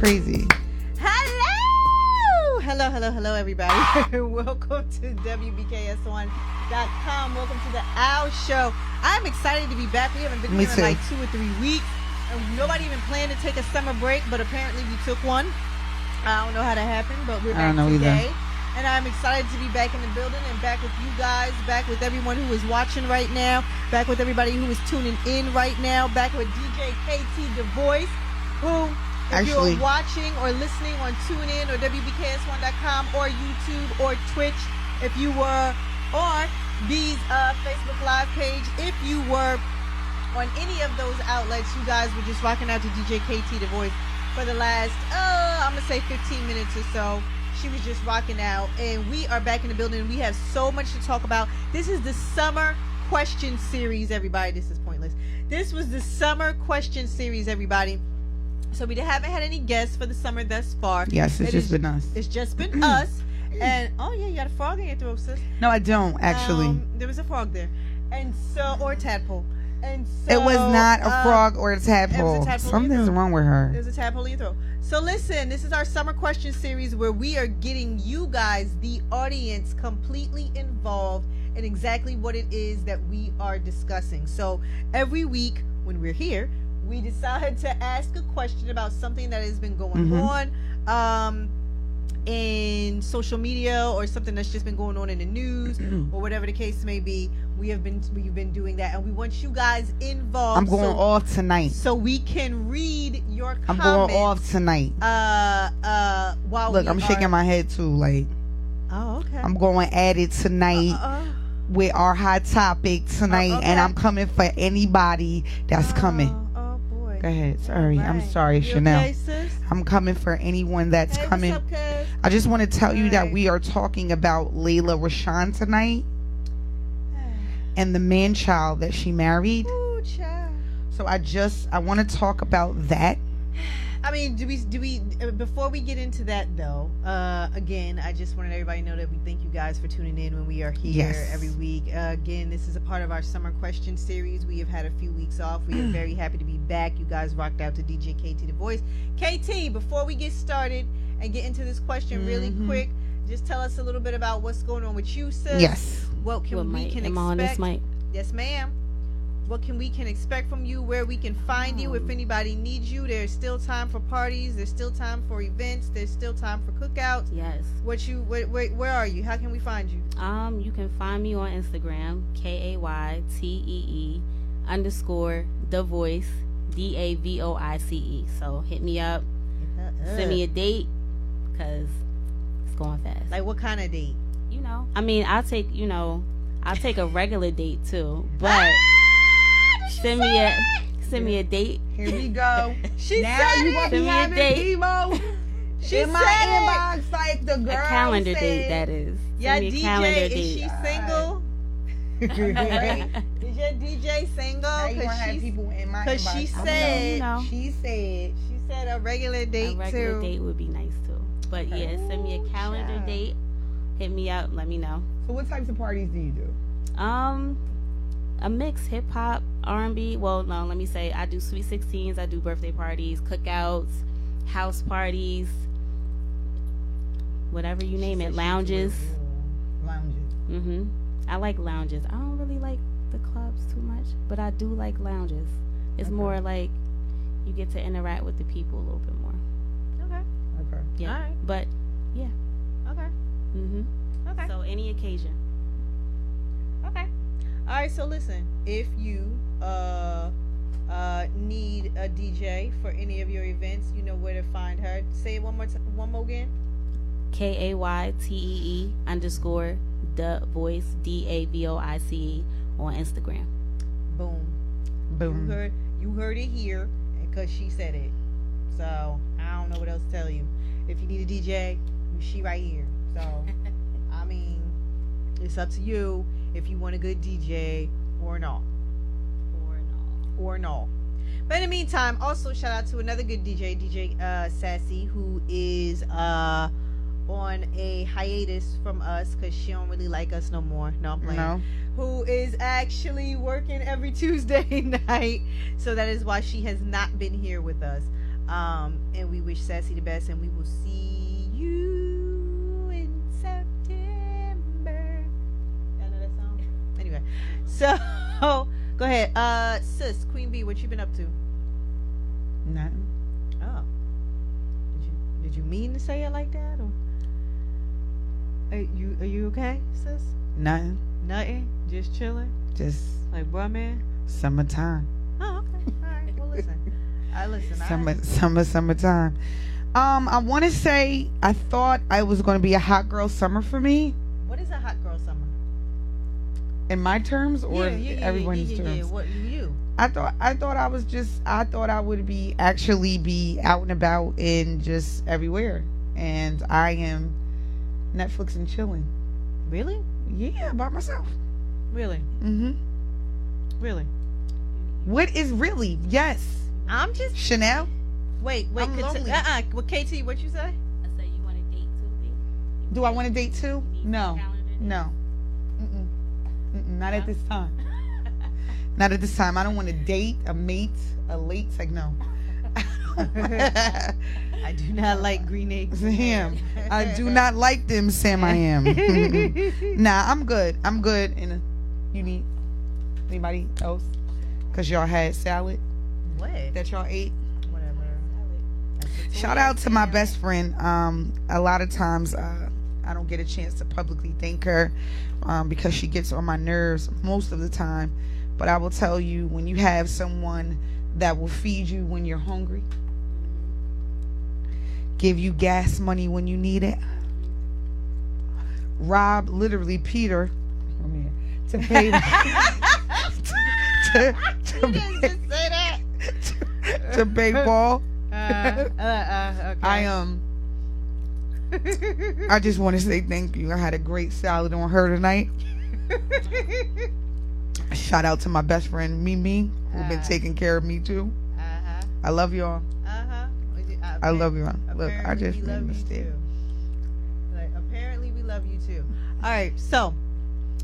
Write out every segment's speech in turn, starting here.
crazy. Hello, everybody. Welcome to WBKS1.com. Welcome to the OWWHH Show. I'm excited to be back. We haven't been here in like 2 or 3 weeks. And nobody even planned to take a summer break, but apparently we took one. I don't know how that happened, but we're back today. Either. And I'm excited to be back in the building and back with you guys, back with everyone who is watching right now, back with everybody who is tuning in right now, back with DJ KT The Voice, who... If you're watching or listening on TuneIn or WBKS1.com or YouTube or Twitch, if you were on these Facebook Live page, if you were on any of those outlets, you guys were just rocking out to DJ KT The Voice for the last, I'm going to say 15 minutes or so. She was just rocking out. And we are back in the building. We have so much to talk about. This is the summer question series, everybody. This is pointless. This was the summer question series, everybody. So we haven't had any guests for the summer thus far. Yes, it's just been us. It's just been us. And, oh, yeah, you got a frog in your throat, sis. No, I don't, actually. There was a frog there. And so, or a tadpole. And so, it was not a frog or a tadpole. It was a tadpole. Something's wrong with her. It was a tadpole in your throat. So listen, this is our summer question series where we are getting you guys, the audience, completely involved in exactly what it is that we are discussing. So every week when we're here, we decided to ask a question about something that has been going on in social media or something that's just been going on in the news or whatever the case may be. We've been doing that, and we want you guys involved. I'm going off tonight, so we can read your comments. I'm going off tonight. While I'm shaking my head too. Like, oh, okay. I'm going at it tonight. With our hot topic tonight, and I'm coming for anybody that's coming. Go ahead. Sorry. Right. I'm sorry, you Chanel. Okay, sis? I'm coming for anyone that's coming. What's up, I just want to tell you that we are talking about Lela Rochon tonight and the man-child that she married. Ooh, child. So I want to talk about that. I mean, do we before we get into that though, again, I just wanted everybody to know that we thank you guys for tuning in when we are here every week. Again, this is a part of our summer question series. We have had a few weeks off. We are very happy to be back. You guys rocked out to DJ KT The Voice. KT, before we get started and get into this question really quick, just tell us a little bit about what's going on with you, sis. Yes. What we can expect? On this mic? Yes, ma'am. What we can expect from you, where we can find you if anybody needs you. There's still time for parties, there's still time for events, there's still time for cookouts. Yes. Where are you? How can we find you? You can find me on Instagram, KAYTEE__The Voice DAVOICE. So hit me up, send me a date, cause it's going fast. Like what kind of date? I mean, I'll take a regular date too, but send me a date. Here we go. She now said you gonna be having Devo in my inbox like the girl a calendar date, that is. Yeah, DJ, is she single? Is your DJ single? Now you gonna have people in my inbox. Because she said a regular date too. A regular date would be nice too. But yeah, send me a calendar date. Hit me up. Let me know. So what types of parties do you do? A mix, hip hop, R&B. Well, no, let me say I do sweet 16s, I do birthday parties, cookouts, house parties, whatever you name it, lounges. I like lounges. I don't really like the clubs too much, but I do like lounges. It's more like you get to interact with the people a little bit more. Okay. Yeah. All right. But yeah. Okay. Okay. So any occasion. Okay. All right, so listen, if you need a DJ for any of your events, you know where to find her. Say it one more again. KAYTEE_The Voice DAVOICE on Instagram. Boom. You heard it here because she said it. So I don't know what else to tell you. If you need a DJ, she right here. So I mean, it's up to you if you want a good DJ or not. But in the meantime, also shout out to another good DJ Sassy, who is on a hiatus from us because she don't really like us no more. No, I'm playing. No. Who is actually working every Tuesday night. So that is why she has not been here with us. And we wish Sassy the best, and we will see you in September. Y'all know that song? Anyway, so go ahead. Sis, Queen B, what you been up to? Nothing. Oh. Did you mean to say it like that, or are you okay, sis? Nothing. Nothing. Just chilling. Just Like, bruh, man. summertime. Oh, okay. All right. Well, listen. Summertime. I want to say I thought I was going to be a hot girl summer for me. What is a hot girl summer? In my terms or everyone's terms? Yeah. What you? I thought I would be out and about and just everywhere, and I am Netflix and chilling. Really? Yeah, by myself. Really? Mhm. Really? What is really? Yes. I'm just Chanel. Wait. I'm lonely. Well, KT, what you say? I say you want to date too, B? Do I want to date too? No. Not at this time. Not at this time. I don't want to date a mate, a late. Like, no. I do not like green eggs. Sam. I do not like them, Sam. I am. Nah, I'm good. And you need anybody else? Because y'all had salad. What? That y'all ate. Whatever. Shout out to my best friend. A lot of times I don't get a chance to publicly thank her because she gets on my nerves most of the time. But I will tell you, when you have someone that will feed you when you're hungry, give you gas money when you need it, rob literally Peter to pay to pay Paul. Okay. I just want to say thank you. I had a great salad on her tonight. Shout out to my best friend Mimi, who's been taking care of me too. I love y'all. I love y'all. Look, I just made a mistake. Like, apparently we love you too. All right, so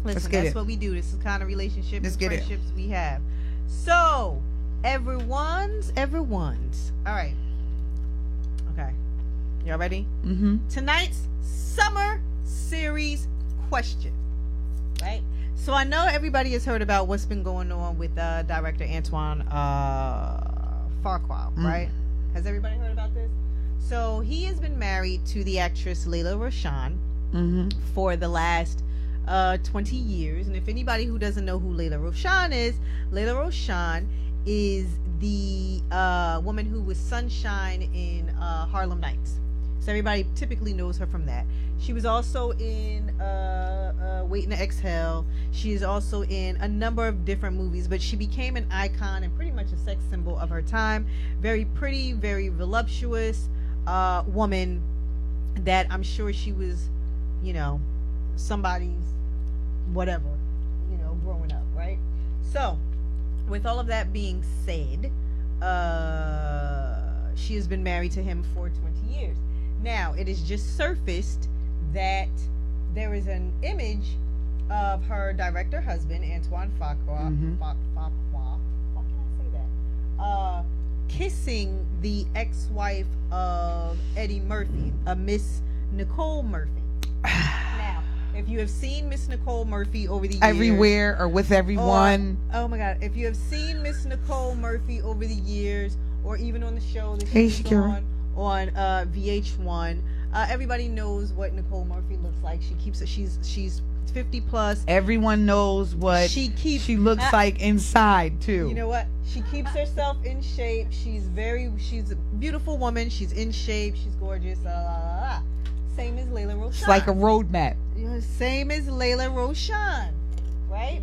listen, that's what we do. This is the kind of relationships and friendships we have. So everyone's. All right. Okay. Y'all ready? Mm-hmm. Tonight's summer series question. Right? So I know everybody has heard about what's been going on with director Antoine Fuqua, right? Has everybody heard about this? So he has been married to the actress Lela Rochon for the last 20 years. And if anybody who doesn't know who Lela Rochon is the woman who was Sunshine in Harlem Nights. So everybody typically knows her from that. She was also in Waiting to Exhale. She is also in a number of different movies, but she became an icon and pretty much a sex symbol of her time. Very pretty, very voluptuous woman that I'm sure she was, somebody's whatever, growing up, right? So, with all of that being said, she has been married to him for 20 years. Now, it has just surfaced that there is an image of her director husband, Antoine Fuqua. What can I say that? Kissing the ex-wife of Eddie Murphy, Miss Nicole Murphy. Now, if you have seen Miss Nicole Murphy over the years, everywhere or with everyone. Oh my God! If you have seen Miss Nicole Murphy over the years, or even on the show that she's on VH1, everybody knows what Nicole Murphy looks like. She's 50 plus. Everyone knows what she looks like inside too. You know what? She keeps herself in shape. She's a beautiful woman. She's in shape. She's gorgeous. Same as Lela Rochon. It's like a roadmap. Same as Lela Rochon, right?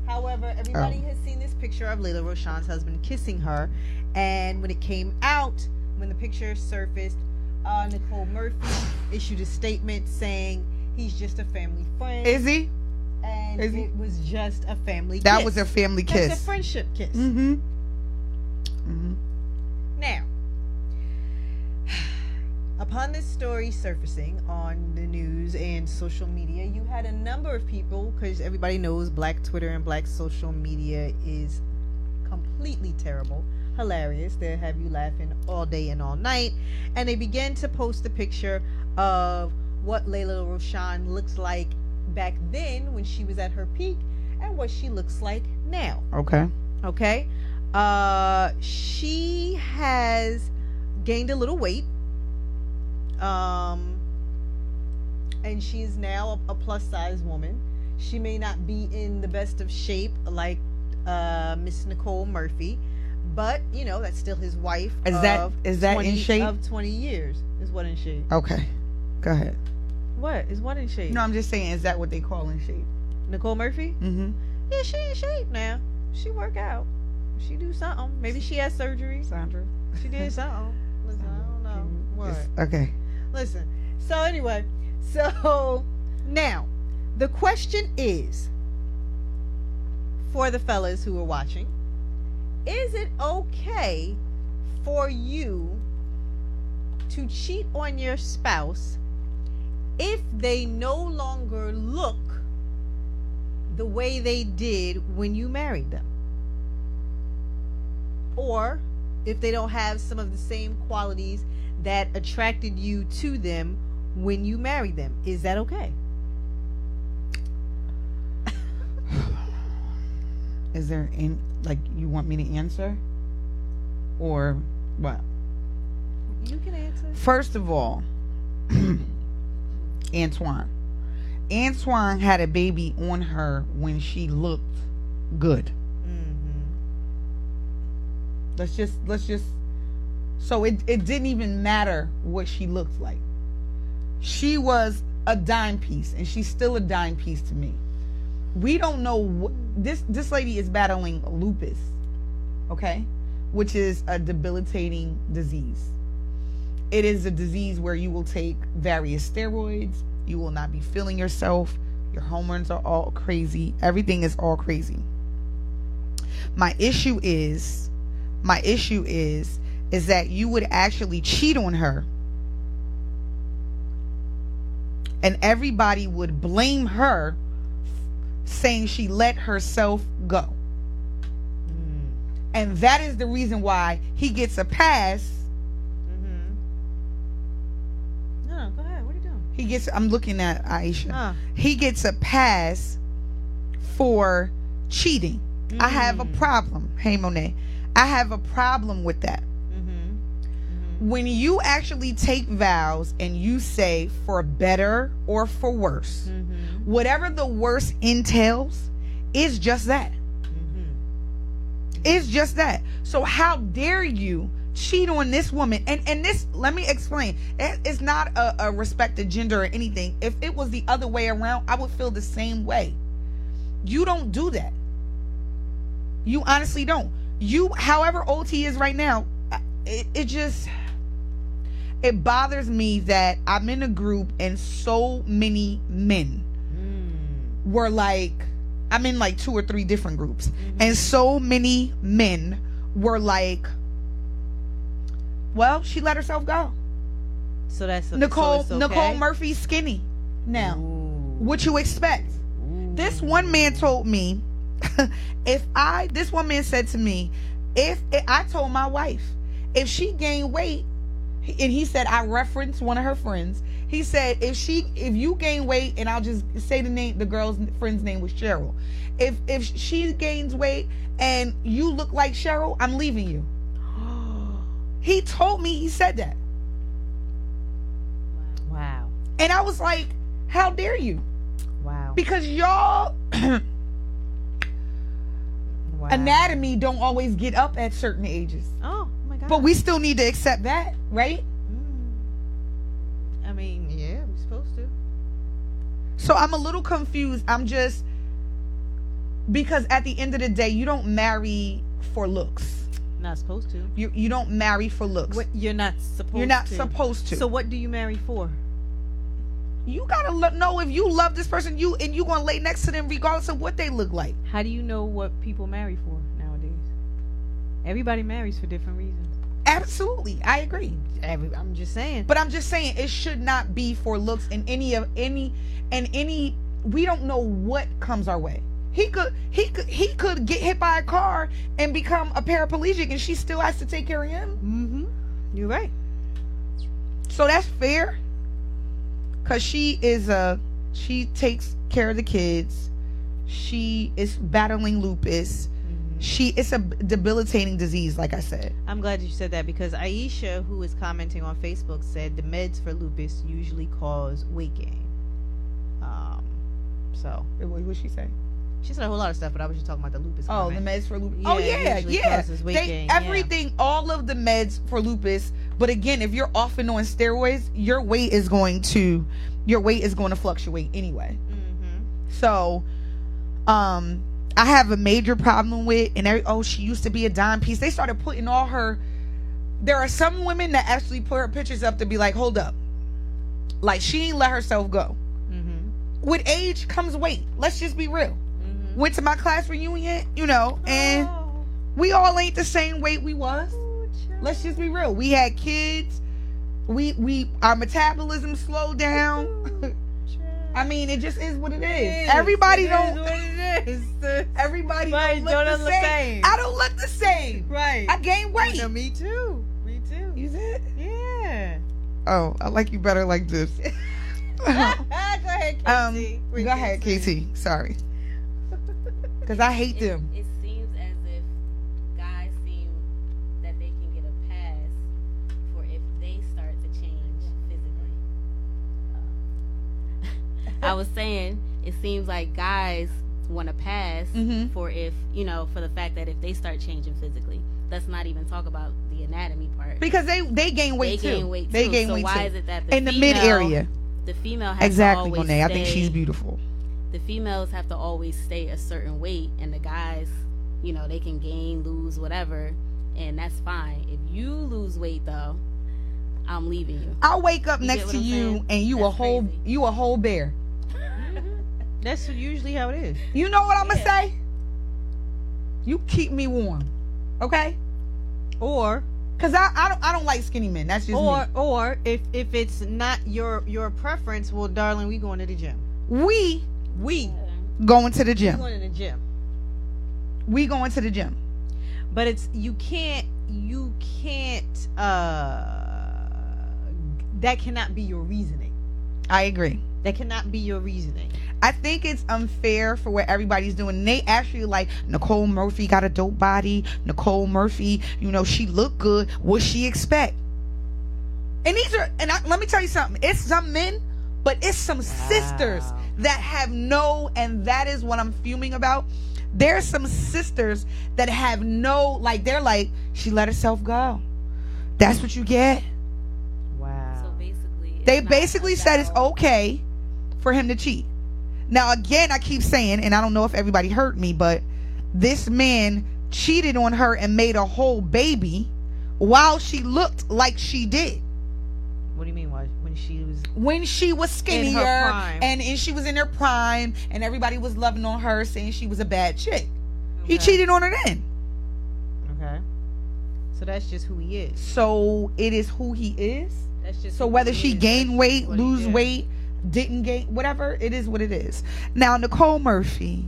However, everybody has seen this picture of Lela Rochon's husband kissing her, and when it came out, when the picture surfaced, Nicole Murphy issued a statement saying he's just a family friend. Is he? And it was just a family kiss. That was a family kiss. That's a friendship kiss. Now, upon this story surfacing on the news and social media, you had a number of people, because everybody knows Black Twitter and Black social media is completely terrible. hilarious. They'll have you laughing all day and all night. And they began to post a picture of what Lela Rochon looks like back then when she was at her peak and what she looks like now. Okay. She has gained a little weight. And she is now a plus size woman. She may not be in the best of shape like Miss Nicole Murphy, but you know that's still his wife. Is that in shape? Of 20 years is what in shape. Okay, go ahead. What is what in shape? No, I'm just saying, is that what they call in shape? Nicole Murphy? Mm-hmm. Yeah, she in shape now. She work out. She do something. Maybe she has surgery. Sandra. She did something. Listen, I don't know what. Okay. Listen. So anyway, now the question is for the fellas who are watching: is it okay for you to cheat on your spouse if they no longer look the way they did when you married them? Or if they don't have some of the same qualities that attracted you to them when you married them? Is that okay? Is there any, like, you want me to answer? Or what? You can answer. First of all, Antoine had a baby on her when she looked good. Let's just so it didn't even matter what she looked like. She was a dime piece, and she's still a dime piece to me. We don't know what this lady is battling lupus, okay, which is a debilitating disease. It is a disease where you will take various steroids, you will not be feeling yourself, your hormones are all crazy, everything is all crazy. My issue is that you would actually cheat on her and everybody would blame her, saying she let herself go. And that is the reason why he gets a pass. No, go ahead. What are you doing? I'm looking at Aisha. He gets a pass for cheating. I have a problem. Hey, Monet. I have a problem with that. When you actually take vows and you say for better or for worse, whatever the worse entails is just that. It's just that. So how dare you cheat on this woman? And this, let me explain. It's not a respect to gender or anything. If it was the other way around, I would feel the same way. You don't do that. You honestly don't. You, however old he is right now, it bothers me that I'm in a group and so many men were like, I'm in like 2 or 3 different groups, and so many men were like, well, she let herself go. So that's Nicole. So it's okay? Nicole Murphy's skinny now. What you expect? This one man told me, this one man said to me, if I told my wife, if she gained weight, and he said, I referenced one of her friends. He said, if you gain weight, and I'll just say the girl's friend's name was Cheryl. If she gains weight and you look like Cheryl, I'm leaving you. He told me, he said that. Wow. And I was like, how dare you? Wow. Because y'all anatomy don't always get up at certain ages. Oh my God. But we still need to accept that, right? I mean, yeah, we're supposed to. So I'm a little confused. Because at the end of the day, you don't marry for looks. Not supposed to. You don't marry for looks. You're not supposed to. You're not supposed to. So what do you marry for? You gotta know if you love this person, you gonna lay next to them regardless of what they look like. How do you know what people marry for nowadays? Everybody marries for different reasons. Absolutely, I agree. I'm just saying. But I'm just saying it should not be for looks in any. We don't know what comes our way. He could get hit by a car and become a paraplegic, and she still has to take care of him. Mm-hmm. You're right. So that's fair, cause she takes care of the kids. She is battling lupus. It's a debilitating disease, like I said. I'm glad you said that, because Aisha, who is commenting on Facebook, said the meds for lupus usually cause weight gain. So What she say? She said a whole lot of stuff, but I was just talking about the lupus. Oh, comment. the meds for lupus. Yeah. Everything, all of the meds for lupus. But again, if you're off and on steroids, your weight is going to fluctuate anyway. Mm-hmm. So, I have a major problem with, and she used to be a dime piece. They started putting all her. There are some women that actually put her pictures up to be like, hold up, like she ain't let herself go. Mm-hmm. With age comes weight. Let's just be real. Mm-hmm. Went to my class reunion, and we all ain't the same weight we was. Let's just be real. We had kids. Our metabolism slowed down. I mean, it just is what it is. Everybody don't. What it is. Everybody don't look the same. I don't look the same. Right. I gained weight. No, me too. You did? Yeah. Oh, I like you better like this. Go ahead, Casey. Go ahead, Casey. Sorry. Because I hate them. It seems as if guys seem that they can get a pass for if they start to change physically. I was saying, it seems like guys want to pass for for the fact that if they start changing physically. Let's not even talk about the anatomy part. Because they gain weight too. They gain weight too. Why is it that in the mid area? The female has to always Monet. I think she's beautiful. The females have to always stay a certain weight, and the guys, they can gain, lose, whatever, and that's fine. If you lose weight though, I'm leaving you. I'll wake up next to you and you a whole bear. That's usually how it is. You know what I'm gonna say? You keep me warm, okay? Or because I don't like skinny men. That's just me. Or if it's not your preference, well, darling, we going to the gym. We going to the gym. We going to the gym. We going to the gym. But it's you can't. That cannot be your reasoning. I agree. That cannot be your reasoning. I think it's unfair for what everybody's doing. They actually like, Nicole Murphy got a dope body. Nicole Murphy, she looked good. What she expect? And let me tell you something. It's some men, but it's some sisters that have and that is what I'm fuming about. There's some sisters that have they're like, she let herself go. That's what you get. Wow. So they basically said it's okay for him to cheat. Now, again, I keep saying, and I don't know if everybody heard me, but this man cheated on her and made a whole baby while she looked like she did. What do you mean? When she was skinnier and she was in her prime and everybody was loving on her, saying she was a bad chick. Okay. He cheated on her then. Okay. So that's just who he is. So it is who he is. That's just so whether she gained weight, lose weight, didn't gain, whatever, it is what it is. Now, Nicole Murphy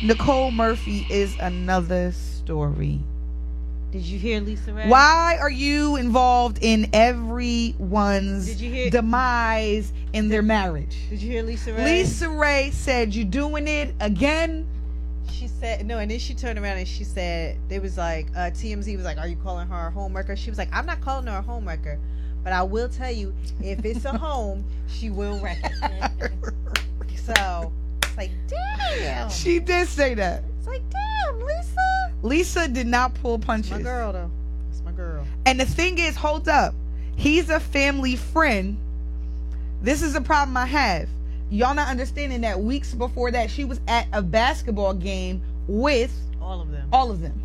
is another story. Did you hear Lisa Ray? Why are you involved in everyone's demise in their marriage? Did you hear Lisa Ray? Lisa Ray said, you doing it again? She said, no, and then she turned around and she said, they was like, TMZ was like, are you calling her a homewrecker? She was like, I'm not calling her a homewrecker, but I will tell you, if it's a home, she will wreck it. So, it's like, damn. She did say that. It's like, damn, Lisa. Lisa did not pull punches. It's my girl, though. It's my girl. And the thing is, hold up. He's a family friend. This is a problem I have. Y'all not understanding that weeks before that, she was at a basketball game with all of them.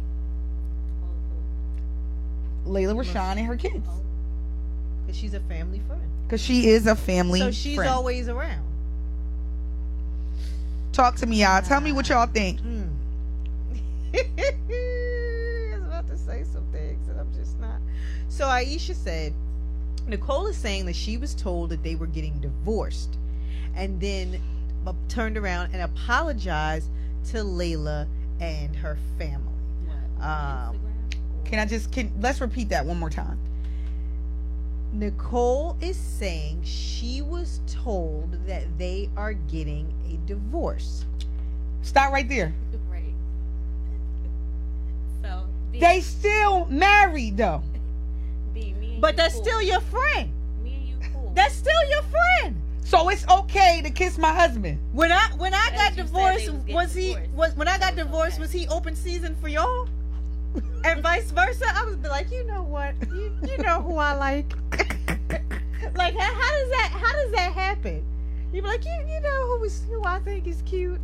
Lela Rochon and her kids. Because she's a family friend. Because she is a family friend. So she's always around. Talk to me, y'all. Tell me what y'all think. I was about to say some things and I'm just not. So Aisha said, Nicole is saying that she was told that they were getting divorced. And then turned around and apologized to Lela and her family. Let's repeat that one more time. Nicole is saying she was told that they are getting a divorce. Stop right there. Right. So they still married though. But that's still your friend. Me and you cool. That's still your friend. So it's okay to kiss my husband. When I got divorced, was he open season for y'all? And vice versa? I was like, you know what? You know who I like. Like how does that happen? You be like, you know who I think is cute?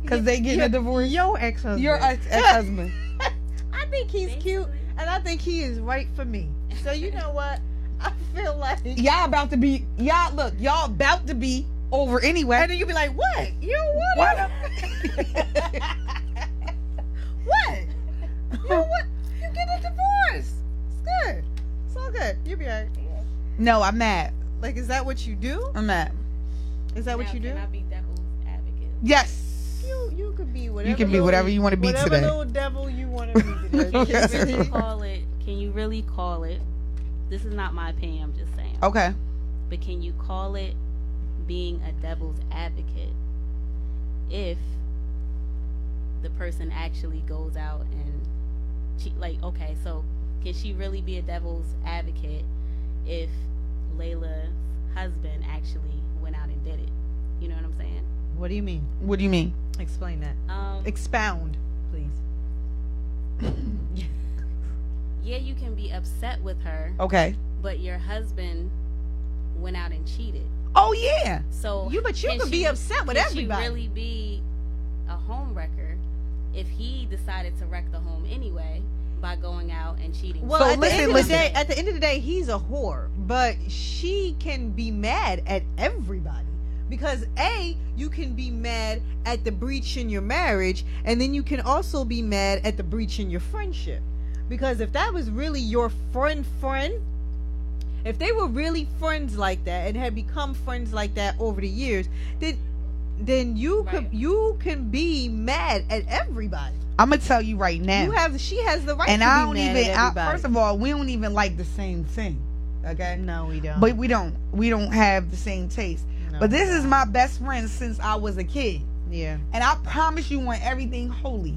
Because they getting a divorce. Your ex-husband. Your ex-husband. I think he's cute, and I think he is right for me. So you know what? I feel like y'all about to be over anyway. And then you be like, what? You don't want what? What? You know what? You get a divorce. It's good. It's all good. You'll be alright. No, I'm mad. Like, is that what you do? I'm mad. Is that what you do? Can I be devil's advocate? Yes. You could be whatever. You can be whatever you want to be today. Whatever little devil you want to be today. Can you really call it? This is not my opinion. I'm just saying. Okay. But can you call it being a devil's advocate if the person actually goes out and okay, so can she really be a devil's advocate if Lela's husband actually went out and did it? You know what I'm saying? What do you mean? What do you mean? Explain that. Expound, please. Yeah, you can be upset with her. Okay. But your husband went out and cheated. Oh yeah. So you could be upset with everybody. Can she really be a home wrecker if he decided to wreck the home anyway by going out and cheating? Well, at the end of the day, he's a whore. But she can be mad at everybody. Because you can be mad at the breach in your marriage, and then you can also be mad at the breach in your friendship. Because if that was really your friend, if they were really friends like that and had become friends like that over the years, then you can be mad at everybody. I'm gonna tell you right now. She has the right. And to I be don't mad even. at everybody. First of all, we don't even like the same thing. Okay. No, we don't. But we don't have the same taste. No, but this is my best friend since I was a kid. Yeah. And I promise you, on everything holy,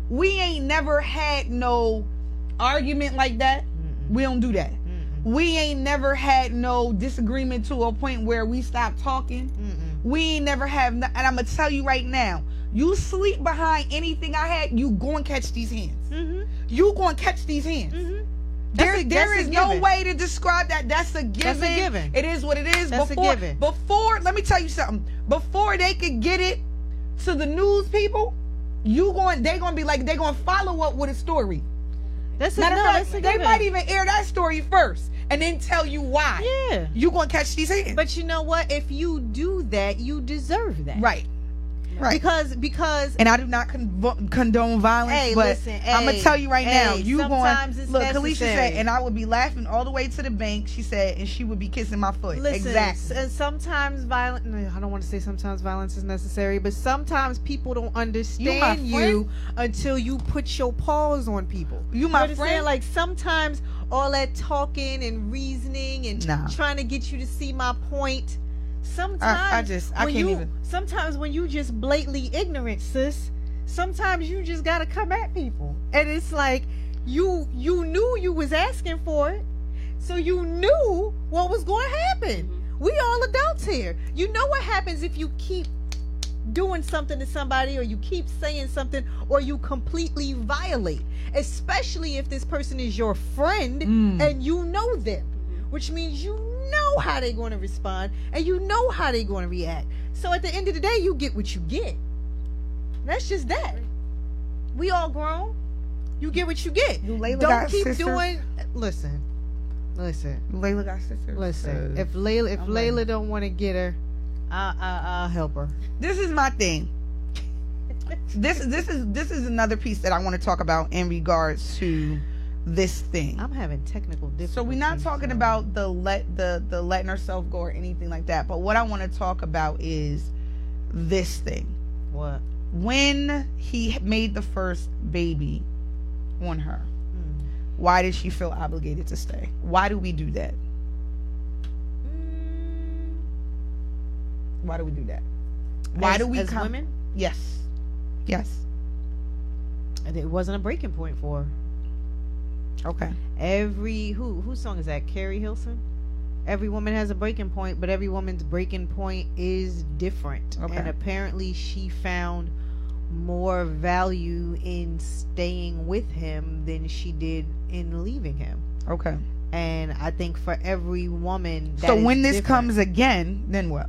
we ain't never had no argument like that. We don't do that. We ain't never had no disagreement to a point where we stopped talking. We ain't never have, and I'm gonna tell you right now, you sleep behind anything I had, you go and catch these hands. You go and catch these hands. There is no way to describe that. That's a given. That's a given. It is what it is. That's a given. Before, let me tell you something. Before they could get it to the news people, they're gonna be like, they're gonna follow up with a story. That's a given. They might even air that story first and then tell you why. Yeah. You gonna catch these hands. But you know what? If you do that, you deserve that. Right. Because and I do not condone violence, but I'm gonna tell you right now, you going look. Kalisha said, and I would be laughing all the way to the bank. She said, and she would be kissing my foot. Listen, exactly. And sometimes violence. I don't want to say sometimes violence is necessary, but sometimes people don't understand you until you put your paws on people. You my friend. Like sometimes all that talking and reasoning and trying to get you to see my point. Sometimes sometimes when you just blatantly ignorant, sis, sometimes you just gotta come at people, and it's like you knew you was asking for it, so you knew what was going to happen. We all adults here. You know what happens if you keep doing something to somebody, or you keep saying something, or you completely violate, especially if this person is your friend and you know them, which means you know how they're going to respond and you know how they're going to react. So at the end of the day, you get what you get. That's just that. We all grown. You get what you get. Don't keep doing. Listen. Lela got sisters. Listen. If Lela don't want to get her, I'll help her. This is my thing. This is another piece that I want to talk about in regards to this thing. I'm having technical difficulties. So we're not talking about the letting herself go or anything like that. But what I want to talk about is this thing. What? When he made the first baby on her, why did she feel obligated to stay? Why do we do that? Why do we do that? Why do we as women? Yes. And it wasn't a breaking point for her. Okay. Whose song is that? Carrie Hilson? Every woman has a breaking point, but every woman's breaking point is different. Okay. And apparently she found more value in staying with him than she did in leaving him. Okay. And I think for every woman so when this comes again, then what?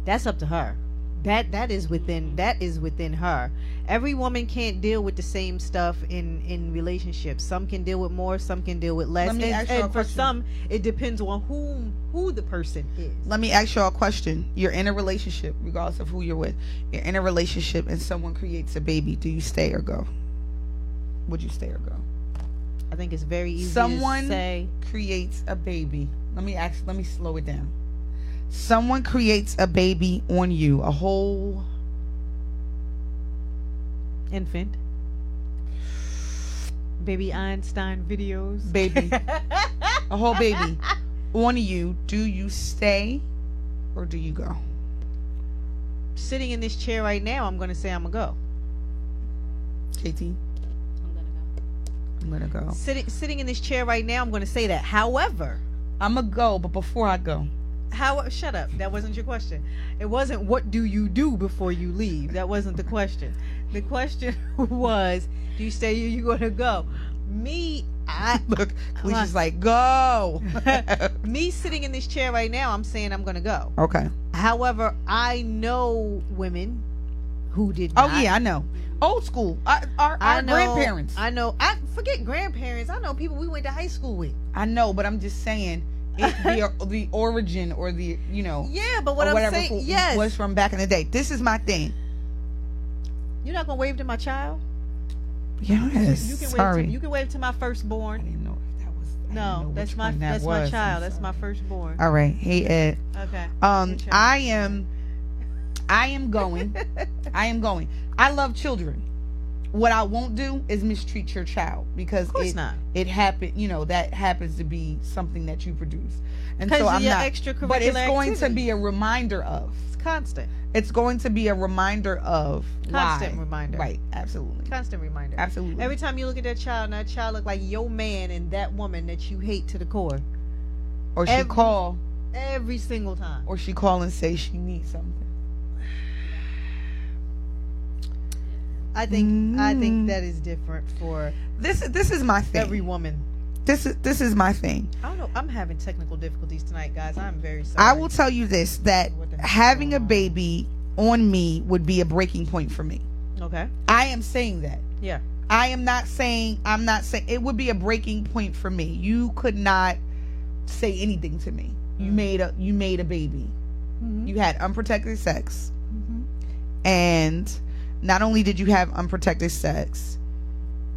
That's up to her. That is within her. Every woman can't deal with the same stuff in relationships. Some can deal with more, some can deal with less. And for some, it depends on who the person is. Let me ask y'all a question. You're in a relationship, regardless of who you're with. You're in a relationship and someone creates a baby. Do you stay or go? Would you stay or go? I think it's very easy Someone to say. Creates a baby. Let me slow it down. Someone creates a baby on you, a whole infant. Baby Einstein videos. Baby. A whole baby on you. Do you stay or do you go? Sitting in this chair right now, I'm going to say I'm going to go. KT? I'm going to go. Sitting in this chair right now, I'm going to say that. However, I'm going to go, but before I go. Shut up. That wasn't your question. It wasn't what do you do before you leave. That wasn't the question. The question was, do you stay or you going to go? Look, Alicia's like, go. Me sitting in this chair right now, I'm saying I'm going to go. Okay. However, I know women who did not. Oh, yeah, I know. Old school. Our grandparents. I know. I forget grandparents. I know people we went to high school with. I know, but I'm just saying. The origin or the yeah, but what I'm saying was from back in the day. This is my thing. You're not gonna wave to my child? Yes. You can wave to my firstborn. I didn't know if that was. No, that's my child. That's my firstborn. All right. Hey Ed. Okay. I am going. I am going. I love children. What I won't do is mistreat your child because it happened. That happens to be something that you produce, and so I'm not. But it's going to be a reminder of. It's constant. It's going to be a reminder of. Constant reminder. Right. Absolutely. Constant reminder. Absolutely. Every time you look at that child, and that child look like your man and that woman that you hate to the core. Or she call. Every single time. Or she call and say she needs something. I think that is different for this is my thing. Every woman. This is my thing. I don't know. I'm having technical difficulties tonight, guys. I'm very sorry. I will tell you this, that having a baby on me would be a breaking point for me. Okay. I am saying that. Yeah. I'm not saying it would be a breaking point for me. You could not say anything to me. You made a baby. Mm-hmm. You had unprotected sex. Mm-hmm. And not only did you have unprotected sex,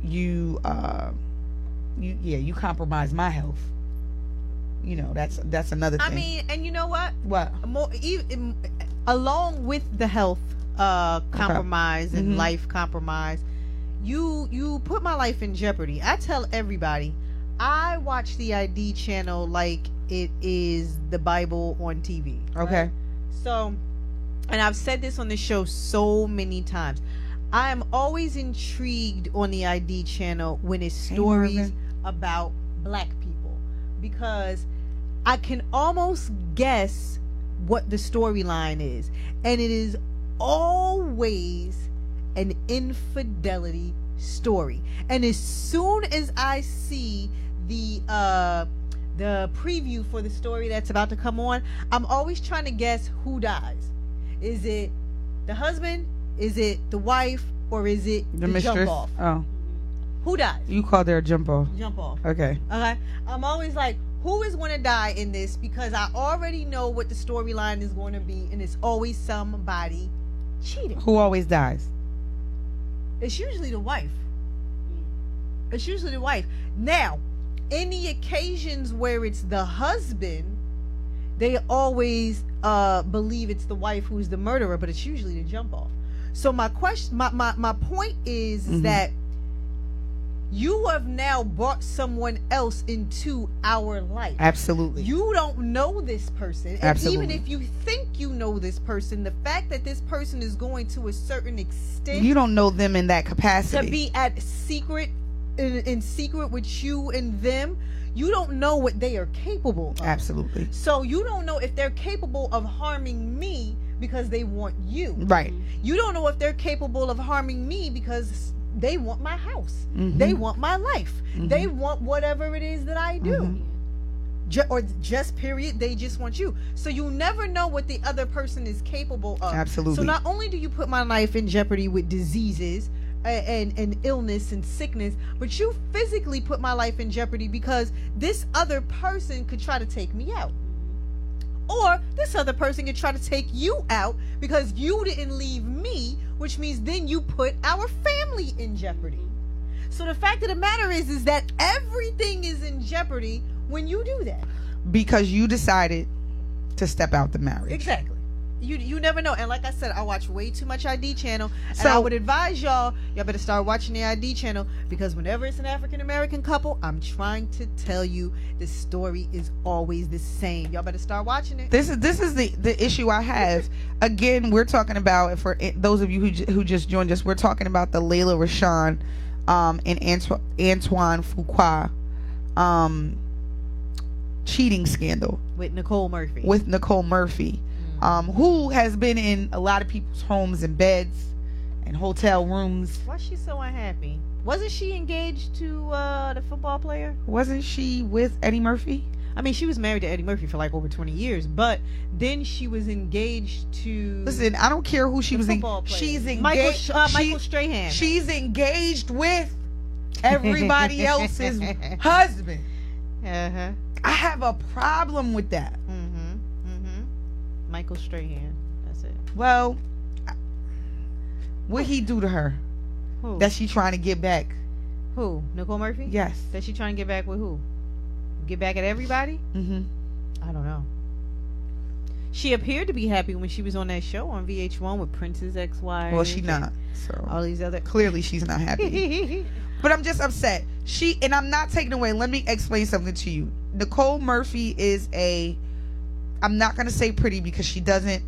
you compromised my health. That's another thing. I mean, and you know what? What? Along with the health compromise and life compromise, you put my life in jeopardy. I tell everybody, I watch the ID channel like it is the Bible on TV. Okay. Right? So, and I've said this on the show so many times, I am always intrigued on the ID channel when it's stories about black people, because I can almost guess what the storyline is, and it is always an infidelity story. And as soon as I see the preview for the story that's about to come on, I'm always trying to guess who dies. Is it the husband? Is it the wife? Or is it the mistress? Jump off? Oh. Who dies? You called her a jump off. Jump off. Okay. Okay. I'm always like, who is going to die in this? Because I already know what the storyline is going to be, and it's always somebody cheating. Who always dies? It's usually the wife. It's usually the wife. Now, in the occasions where it's the husband, they always believe it's the wife who's the murderer, but it's usually the jump off. So my point is that you have now brought someone else into our life. Absolutely. You don't know this person. And Absolutely. even if you think you know this person, the fact that this person is going to a certain extent, you don't know them in that capacity. To be at secret, in secret with you and them, you don't know what they are capable of. Absolutely. So you don't know if they're capable of harming me because they want you. Right. You don't know if they're capable of harming me because they want my house. Mm-hmm. They want my life. Mm-hmm. They want whatever it is that I do. Or just period, they just want you. So you never know what the other person is capable of. Absolutely. So not only do you put my life in jeopardy with diseases and illness and sickness, but you physically put my life in jeopardy because this other person could try to take me out. Or this other person could try to take you out because you didn't leave me, which means then you put our family in jeopardy. So the fact of the matter is that everything is in jeopardy when you do that. Because you decided to step out the marriage. Exactly. You never know. And like I said, I watch way too much ID channel. And I would advise y'all better start watching the ID channel, because whenever it's an African American couple, I'm trying to tell you the story is always the same. Y'all better start watching it. This is the issue I have. Again, we're talking about, for those of you who just joined us, we're talking about the Lela Rochon and Antoine Fuqua cheating scandal with Nicole Murphy. Who has been in a lot of people's homes and beds and hotel rooms. Why is she so unhappy? Wasn't she engaged to the football player? Wasn't she with Eddie Murphy? I mean, she was married to Eddie Murphy for like over 20 years, but then she was engaged to... Listen, I don't care who she was she's engaged. Michael Strahan. She's engaged with everybody else's husband. Uh-huh. I have a problem with that. Michael Strahan. That's it. Well, what he do to her? Who? That she trying to get back? Who? Nicole Murphy? Yes. That she trying to get back with who? Get back at everybody? I don't know. She appeared to be happy when she was on that show on VH1 with Prince's ex-wife. Well, she not. So all these other... Clearly she's not happy. But I'm just upset. And I'm not taking away. Let me explain something to you. Nicole Murphy is I'm not going to say pretty because she doesn't.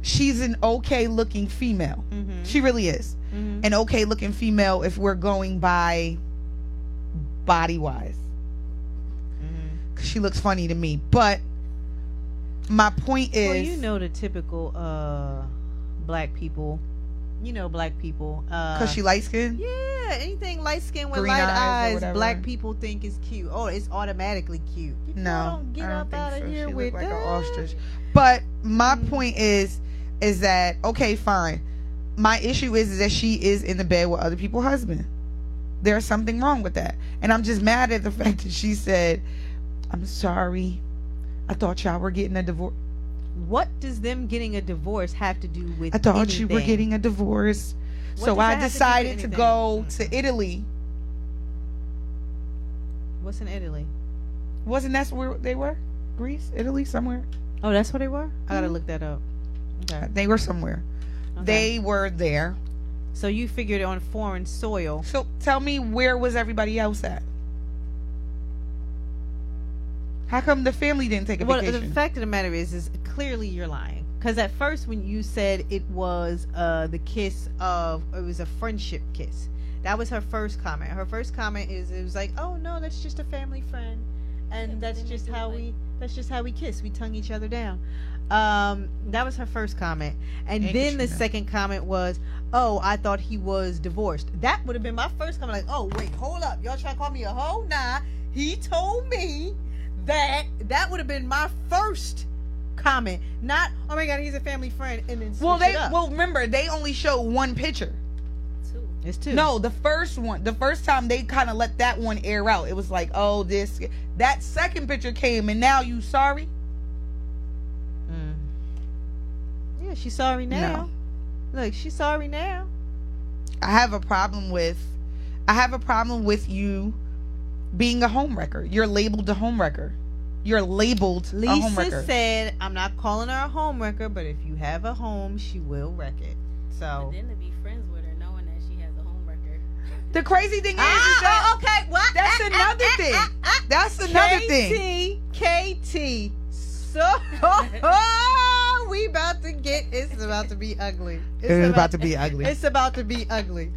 She's an okay looking female. She really is. An okay looking female if we're going by body wise. Because she looks funny to me. But my point is. Well, you know the typical black people. You know black people. Because she light skinned? Yeah, anything light skinned with green light eyes, black people think is cute. Oh, it's automatically cute. People no, don't get I don't up think out so. of here She with looked like that. an ostrich. But my point is that, okay, fine. My issue is that she is in the bed with other people's husbands. There's something wrong with that. And I'm just mad at the fact that she said, I'm sorry. I thought y'all were getting a divorce. What does them getting a divorce have to do with I thought anything? you were getting a divorce. What So does I that have decided to to do with go to Italy. What's in Italy? Wasn't that where they were? Greece? Italy? Somewhere? Oh, that's where they were? I gotta look that up. Okay. They were somewhere. Okay. They were there. So you figured on foreign soil. So tell me, where was everybody else at? How come the family didn't take a vacation? The fact of the matter is clearly you're lying. Because at first when you said it was the kiss of, it was a friendship kiss. That was her first comment. Her first comment is, it was like, oh no, that's just a family friend. And that's just how we kiss. We tongue each other down. That was her first comment. And then the second comment was, oh, I thought he was divorced. That would have been my first comment. Like, oh, wait, hold up. Y'all trying to call me a hoe? Nah. He told me that. That would have been my first comment. Not, oh my God, he's a family friend. And then switch it up. Well, remember, they only showed one picture. It's two. No, the first time they kind of let that one air out. It was like, oh, that second picture came, and now you sorry? Yeah, she's sorry now. No. Look, she's sorry now. I have a problem with you being a homewrecker. You're labeled a homewrecker. you're labeled a Lisa homewrecker. said, I'm not calling her a homewrecker, but if you have a home, she will wreck it. So. But then to be friends with her knowing that she has a homewrecker. The crazy thing is that okay, what? that's another thing. That's another thing. KT. So we about to get. It's about to be ugly. It's about to be ugly. It's about to be ugly.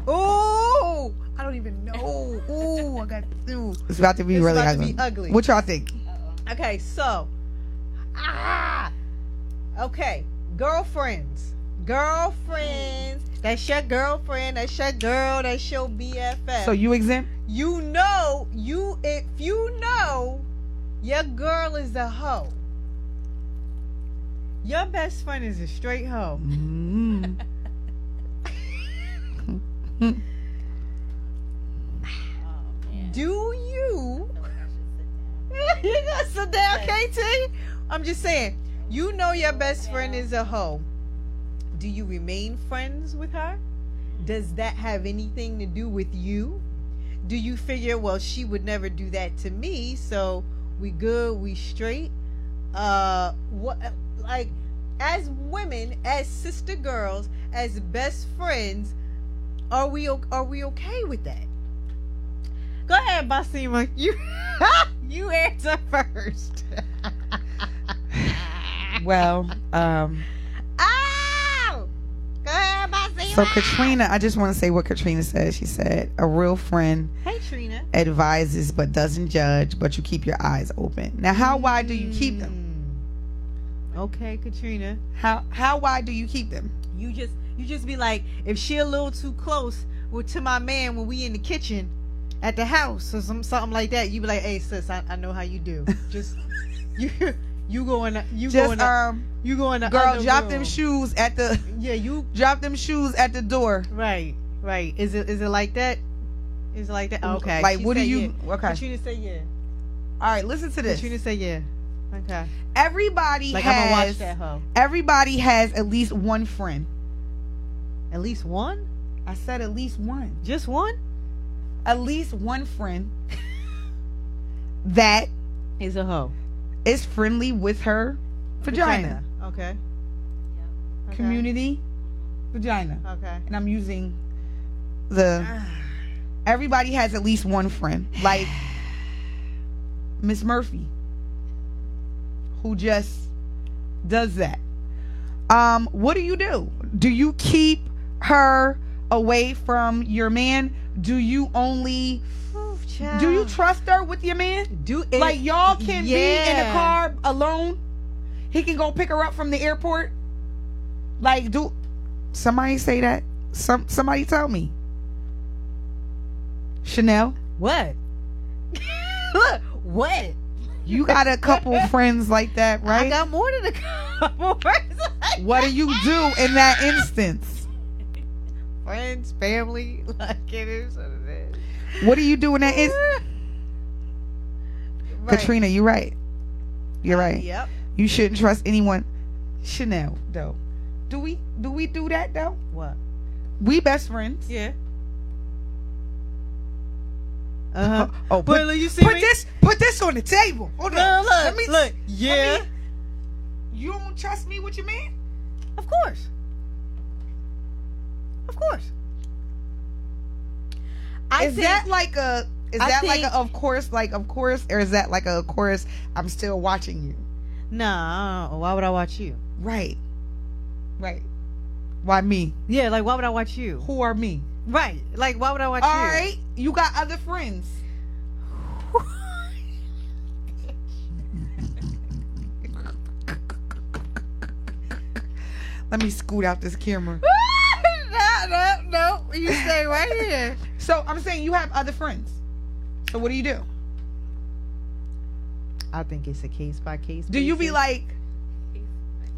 Ooh, I don't even know. Ooh, I got. Ooh. It's about to be really about ugly. To be ugly. What y'all think? Okay, so. Okay, girlfriends. That's your girlfriend. That's your girl. That's your BFF. So you exempt? If you know your girl is a hoe, your best friend is a straight hoe. Mm-hmm. Do you? You gonna sit down, KT? I'm just saying. You know your best friend is a hoe. Do you remain friends with her? Does that have anything to do with you? Do you figure, well, she would never do that to me, so we good, we straight? What, like, as women, as sister girls, as best friends, are we okay with that? Go ahead, Basima. You answer first. Well, Go ahead, Basima. so Katrina, I just want to say what Katrina said. She said, a real friend Hey, Trina. advises but doesn't judge, but you keep your eyes open. Now, how wide do you keep them? Okay, Katrina. How wide do you keep them? You just be like, if she a little too close to my man when we in the kitchen at the house or something like that, you be like, hey sis, I know how you do. Just you going girl, drop them shoes at the drop them shoes at the door. Right. Is it like that? Is it like that? Okay. Like, She what do said you? yeah. Okay. Katrina say yeah. All right, listen to this. Katrina say yeah. Okay. Everybody Like, I'm gonna watch has that hoe. everybody has at least one friend. At least one? I said at least one. Just one? At least one friend that Is a hoe. is friendly with her vagina. Okay. Okay. Community vagina. Okay. And I'm using the everybody has at least one friend. Like Miss Murphy, who just does that. What do? Do you keep her away from your man? Do you only do you trust her with your man? Like, y'all can be in the car alone? He can go pick her up from the airport? Like, do somebody say that? Somebody tell me. Chanel? What? What? You got a couple friends like that, right? I got more than a couple friends like what do you do in that instance? friends, family, like it is what it is. What do you do in that instance? Right. Katrina, you're right. You're right. Yep. You shouldn't trust anyone. Chanel, though. Do we do that, though? What? We best friends. Yeah. Uh-huh. Oh, But you see put me? this on the table. Hold on. Look. Yeah. You don't trust me with your man? Of course. Is that like a of course, or is that like a of course I'm still watching you? Nah, why would I watch you? Right. Why me? Yeah, like why would I watch you? Who are me? Right. Like why would I watch you? All right. You got other friends. Let me scoot out this camera. No. You stay right here. So I'm saying you have other friends. So what do you do? I think it's a case by case. Do you be like?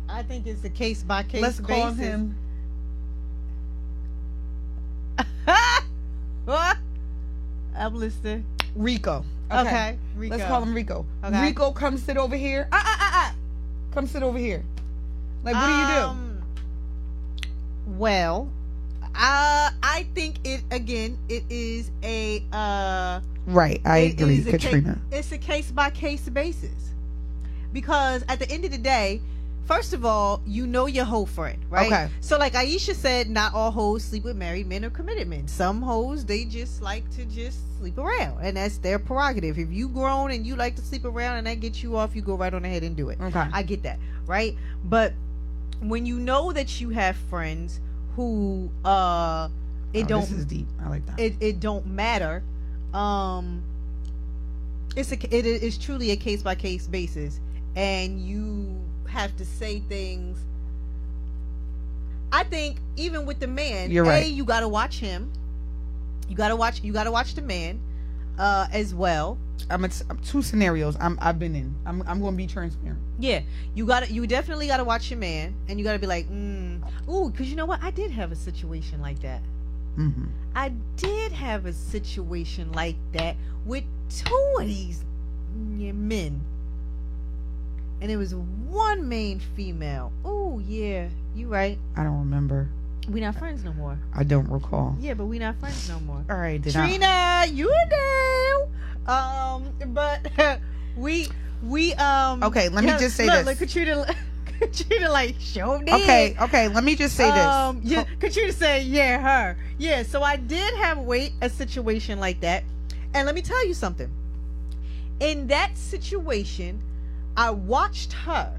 I think it's a case by case. Let's call him. What? I'm listening. Rico. Okay. Rico. Let's call him Rico. Okay. Rico, come sit over here. Come sit over here. Like, what do you do? Well, I think it is a right. I agree, Katrina. It's a case by case basis, because at the end of the day, first of all, you know your hoe friend, right? Okay. So like Aisha said, not all hoes sleep with married men or committed men. Some hoes, they just like to just sleep around, and that's their prerogative. If you grown and you like to sleep around and that gets you off, you go right on ahead and do it. Okay. I get that, right? But when you know that you have friends who this is deep. I like that. It don't matter. It is truly a case by case basis, and you have to say things. I think even with the man, you're right. You gotta watch him. You gotta watch the man, as well. I'm two scenarios I've been in. I'm going to be transparent. Yeah, you definitely gotta watch your man, and you gotta be like, because you know what? I did have a situation like that. Mm-hmm. I did have a situation like that with two of these men. And it was one main female. Oh, yeah, you right. I don't remember. We not friends no more. I don't recall. Yeah, but we not friends no more. All right, Trina, you know. But we okay, let me just say this. Look, Katrina like show me. Okay, let me just say this. Yeah, Katrina said, yeah, her. Yeah, so I did have a situation like that. And let me tell you something. In that situation, I watched her.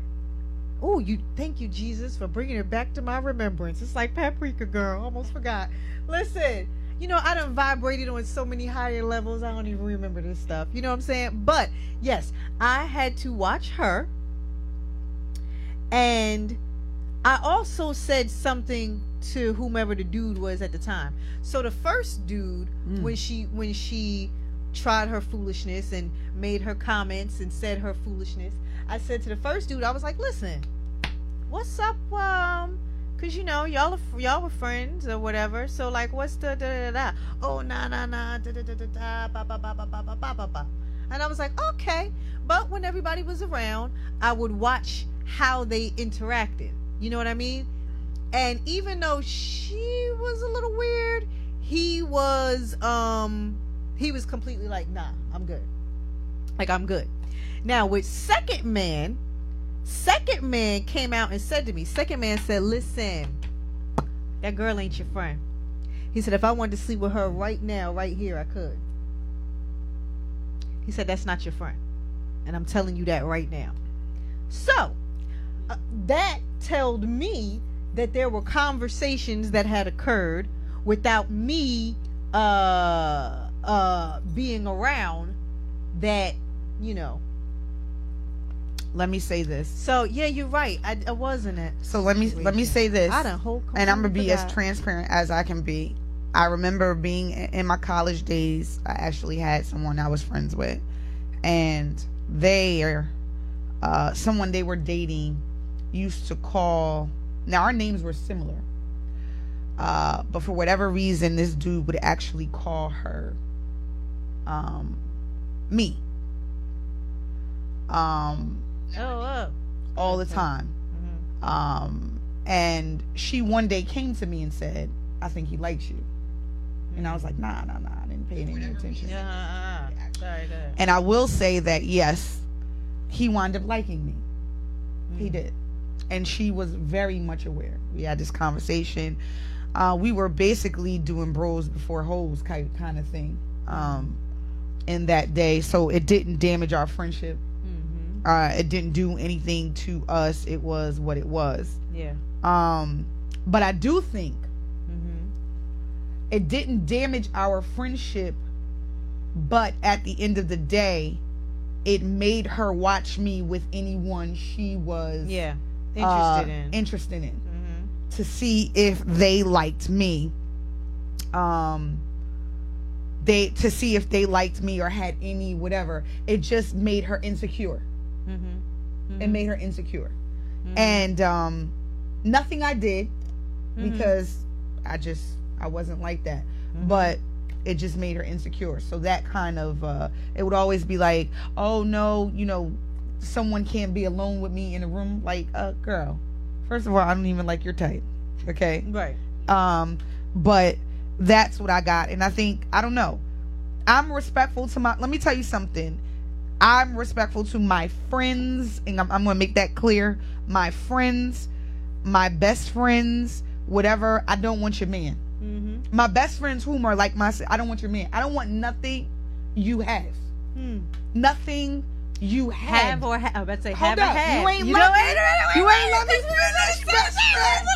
Oh, thank you, Jesus, for bringing it back to my remembrance. It's like Paprika, girl. Almost forgot. Listen, I done vibrated on so many higher levels. I don't even remember this stuff. You know what I'm saying? But yes, I had to watch her. And I also said something to whomever the dude was at the time. So the first dude, when she tried her foolishness and made her comments and said her foolishness, I said to the first dude, I was like, listen, what's up? Cause y'all were friends or whatever. So like, what's the da? Oh, nah, da ba ba ba ba ba ba ba ba. And I was like, okay. But when everybody was around, I would watch how they interacted. You know what I mean? And even though she was a little weird, he was completely like, nah, I'm good. Like, I'm good. Now with second man came out and said to me, second man said, listen, that girl ain't your friend. He said, if I wanted to sleep with her right now, right here, I could. He said, that's not your friend. And I'm telling you that right now. So, that told me that there were conversations that had occurred without me being around that, Let me say this. So yeah, you're right. I wasn't it. So let me say this. And I'm gonna be as transparent as I can be. I remember being in my college days. I actually had someone I was friends with, and someone they were dating used to call. Now our names were similar, but for whatever reason, this dude would actually call her, me. All the time. Mm-hmm. And she one day came to me and said, I think he likes you. And I was like, nah, I didn't pay any attention. Sorry. And I will say that, yes, he wound up liking me. Mm-hmm. He did. And she was very much aware. We had this conversation. We were basically doing bros before hoes kind of thing in that day. So it didn't damage our friendship. It didn't do anything to us. It was what it was. Yeah. But I do think it didn't damage our friendship, but at the end of the day, it made her watch me with anyone she was interested in to see if they liked me. To see if they liked me or had any whatever. It just made her insecure. It made her insecure. And nothing I did, because I wasn't like that, but it just made her insecure. So that kind of it would always be like, oh no, someone can't be alone with me in a room. Like, girl, first of all, I don't even like your type. Okay, right. But that's what I got. And I think, I don't know, I'm respectful to let me tell you something. I'm respectful to my friends, and I'm going to make that clear. My friends, my best friends, whatever. I don't want your man. Mm-hmm. My best friends, whom are like myself, I don't want your man. I don't want nothing you have. Nothing you have or have. I was about to say Hold have up. or have. You ain't let me finish, best friend.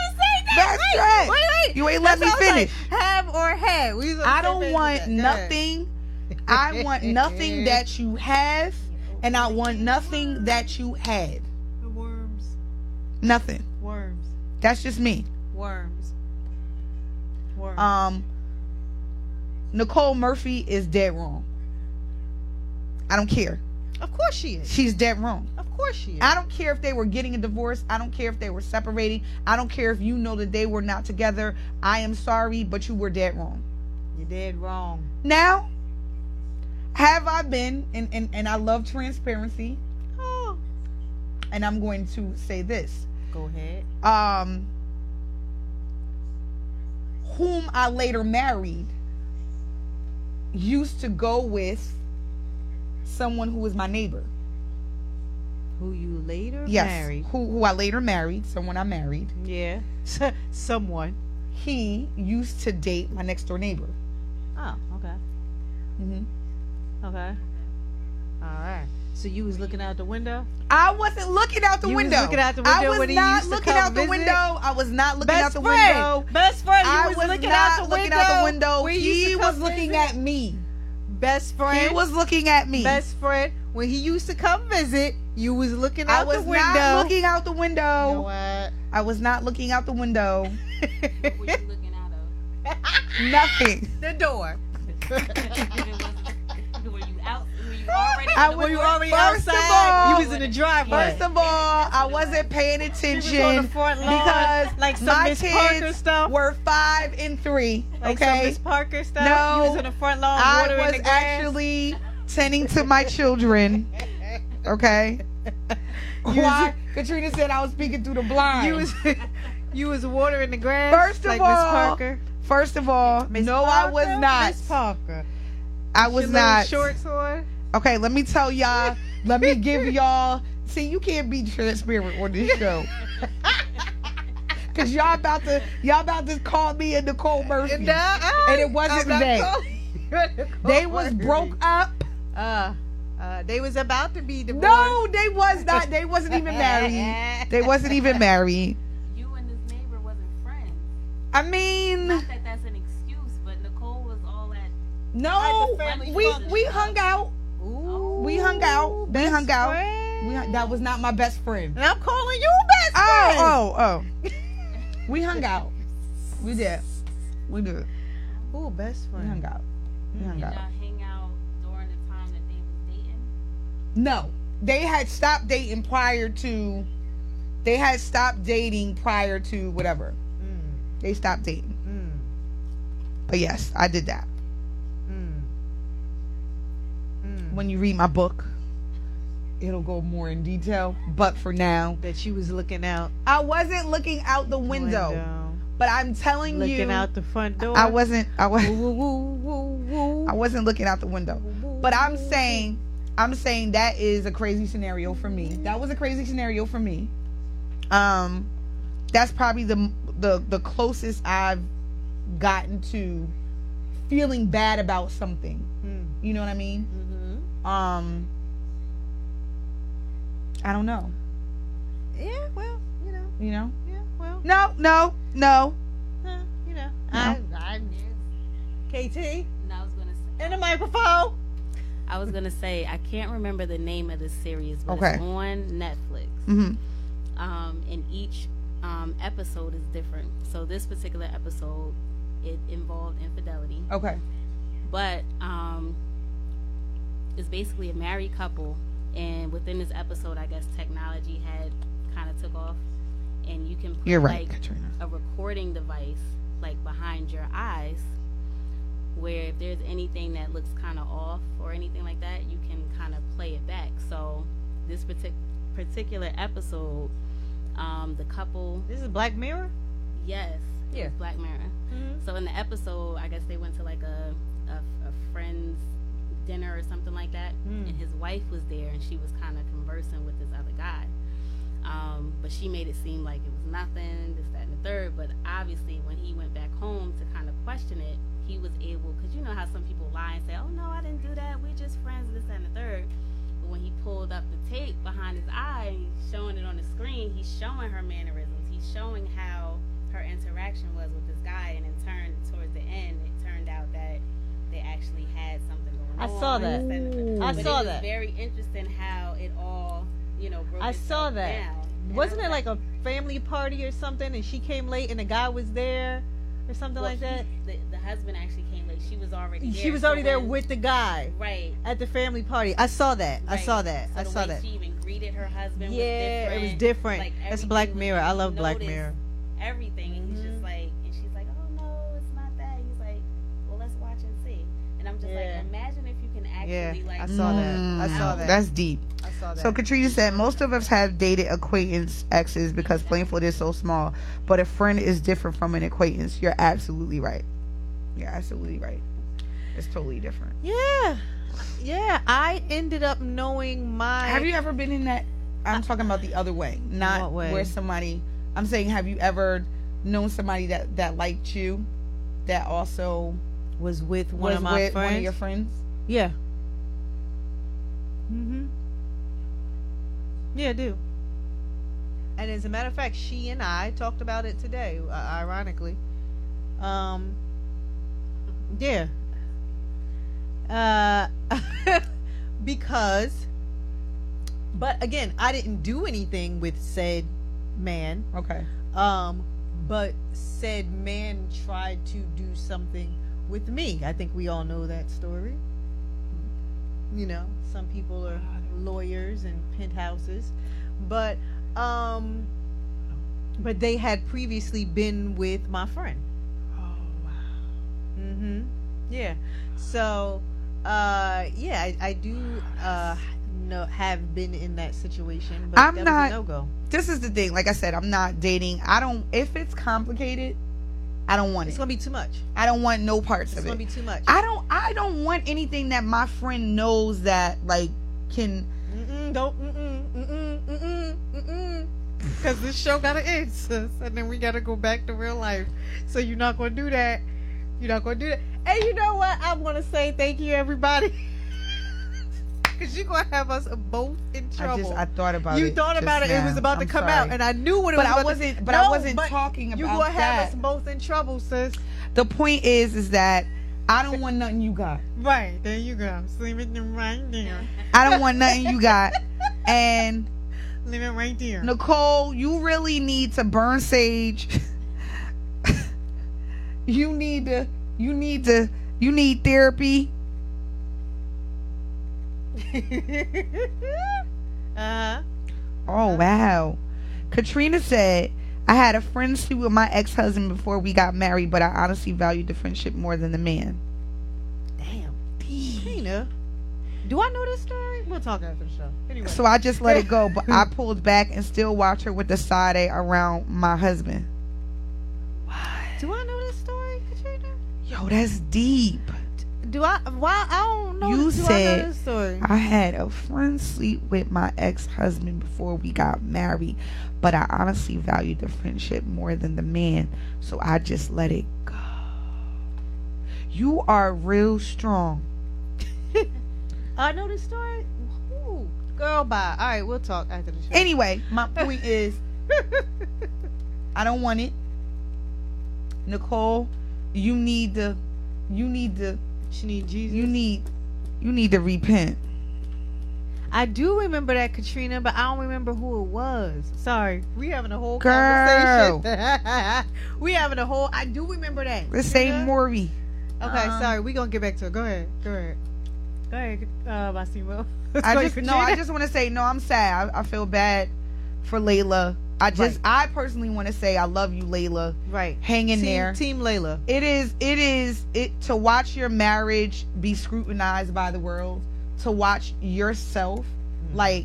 Best friend. Wait. You ain't let me finish. Like, have or have. I don't want nothing. I want nothing that you have, and I want nothing that you had. Worms. Nothing. Worms. That's just me. Worms. Nicole Murphy is dead wrong. I don't care. Of course she is. She's dead wrong. Of course she is. I don't care if they were getting a divorce. I don't care if they were separating. I don't care if you know that they were not together. I am sorry, but you were dead wrong. You're dead wrong. Now, have I been, and I love transparency. Oh. And I'm going to say this. Go ahead. Whom I later married used to go with someone who was my neighbor. Who you later married? Who I later married. Someone I married. Yeah. Someone. He used to date my next door neighbor. Oh, okay. Mm-hmm. Okay. All right. So you was looking out the window? I wasn't looking out the window. Was looking out the window I was not looking out the window. I was not looking out the window. Best friend. I was looking not out the looking window. out the window. When He was looking at me. Best friend. He was looking at me. Best friend. When he used to come visit, you was looking out the window. I was not looking out the window. You know what? I was not looking out the window. What were you looking out of? Nothing. The door. Were you already outside? You was in the driveway. First of all, I wasn't paying attention on the front lawn, because like some my Miss Parker kids stuff? were 5 and 3. Like some Okay, Miss Parker stuff. No, You was in the front lawn I watering was the grass. actually tending to my children. Okay. Why? Katrina said I was speaking through the blinds. You was watering the grass. First of like all, Miss Parker. First of all, Miss no, Parker? I was not. Miss Parker. I was Your not. Shorts on. Okay, let me tell y'all. Let me give y'all. See, you can't be transparent on this show. Cause y'all about to call me a Nicole Murphy, and it wasn't they. They was broke up. They was about to be divorced. No, they was not. They wasn't even married. They wasn't even married. You and this neighbor wasn't friends. I mean, not that that's an excuse, but Nicole was all at. No, family we hung out. Ooh, We hung out. We best hung out. friend. That was not my best friend. And I'm calling you best friend. Oh. We hung out. We did. Ooh, best We friend. hung out. We hung Did out. y'all hang out during the time that they was dating? No, they had stopped dating prior to. They had stopped dating prior to whatever. They stopped dating. But yes, I did that. When you read my book, it'll go more in detail. But for now, That you was looking out. I wasn't looking out the window. But I'm telling you, Looking out the front door. I wasn't Woo, woo, woo, woo. I wasn't looking out the window. But I'm saying that is a crazy scenario for me. That was a crazy scenario for me. That's probably the closest I've gotten to feeling bad about something. You know what I mean? I don't know. Yeah, well, you know. You know? Yeah, well. No. You know. No. KT, And I was gonna say. in the microphone. I was gonna say I can't remember the name of this series, but Okay. it's on Netflix. Mm-hmm. And each episode is different. So this particular episode, it involved infidelity, Okay. but it's basically a married couple, and within this episode, I guess technology had kind of took off, and you can put You're right, like Katrina. a recording device like behind your eyes, where if there's anything that looks kind of off or anything like that, you can kind of play it back. So this particular episode, the couple, This is Black Mirror? yes, It was Black Mirror. Mm-hmm. So in the episode, I guess they went to like a friend's dinner or something like that, and his wife was there, and she was kind of conversing with this other guy. But she made it seem like it was nothing, this, that, and the third. But obviously, when he went back home to kind of question it, he was able, because you know how some people lie and say, "Oh no, I didn't do that. We're just friends," this, that, and the third. But when he pulled up the tape behind his eye and he's showing it on the screen, he's showing her mannerisms. He's showing how her interaction was with this guy, and in turn, towards the end, it turned out that they actually had something going on. I saw that. It was very interesting how it all, broke I saw that. down. Wasn't it like a family party or something, and she came late and the guy was there or something like that? The husband actually came late. She was already there. She was already there with the guy. Right. At the family party. I saw that. Right. I saw that. So I saw that. She even greeted her husband. Yeah, it was different. Like, that's Black Mirror. I love Black Mirror. Everything. And he's just like, and she's like, "Oh no, it's not that." He's like, "Well, let's watch and see." And I'm just like, imagine if you can actually I saw that. I saw that. That's deep. I saw that. So Katrina said, most of us have dated acquaintance exes because Plainfield is so small, but a friend is different from an acquaintance. You're absolutely right. You're absolutely right. It's totally different. Yeah. I ended up knowing my... Have you ever been in that... I'm talking about the other way. Not what way? Where somebody... I'm saying, have you ever known somebody that liked you, that also... was with one of your friends? Yeah. Yeah, I do. And as a matter of fact, she and I talked about it today, ironically. Yeah. Because, but again, I didn't do anything with said man. Okay. But said man tried to do something with me. I think we all know that story. Some people are lawyers and penthouses, but they had previously been with my friend. Oh wow. Yeah. So I do have been in that situation, but I'm that not was a no-go. This is the thing. Like I said, I'm not dating. If it's complicated, I don't want it. It's gonna be too much. I don't want no parts of it. It's gonna be too much. I don't want anything that my friend knows that like can. Because this show gotta end, sis, and then we gotta go back to real life. So you're not gonna do that. You're not gonna do that. And you know what? I want to say thank you, everybody. Because you're going to have us both in trouble. I thought about it. You thought about it. It was about to come out. And I knew what it was about to... But I wasn't talking about that. You're going to have us both in trouble, sis. The point is that I don't want nothing you got. Right. There you go. Leave it right there. I don't want nothing you got. And... leave it right there. Nicole, you really need to burn sage. You need therapy. Oh wow. Katrina said, I had a friend sleep with my ex-husband before we got married, but I honestly valued the friendship more than the man. Damn. Katrina, do I know this story? We'll talk after the show. Anyway. So I just let it go, but I pulled back and still watch her with the side eye around my husband. What? Do I know this story, Katrina? Yo, that's deep. I don't know. You said, I know this story? I had a friend sleep with my ex-husband before we got married, but I honestly valued the friendship more than the man, so I just let it go. You are real strong. I know this story? Ooh, girl, bye. All right, we'll talk after the show. Anyway, my point is, I don't want it. Nicole, you need to... She need Jesus. You need to repent. I do remember that, Katrina, but I don't remember who it was. Sorry. We having a whole Girl. conversation. I do remember that. Let's say Maury. Okay, sorry. We gonna get back to it. Go ahead, Massimo. I just want to say, no, I'm sad. I feel bad for Lela. I personally want to say I love you, Lela. Right. Hang in there. Team Lela. It is to watch your marriage be scrutinized by the world, to watch yourself, like,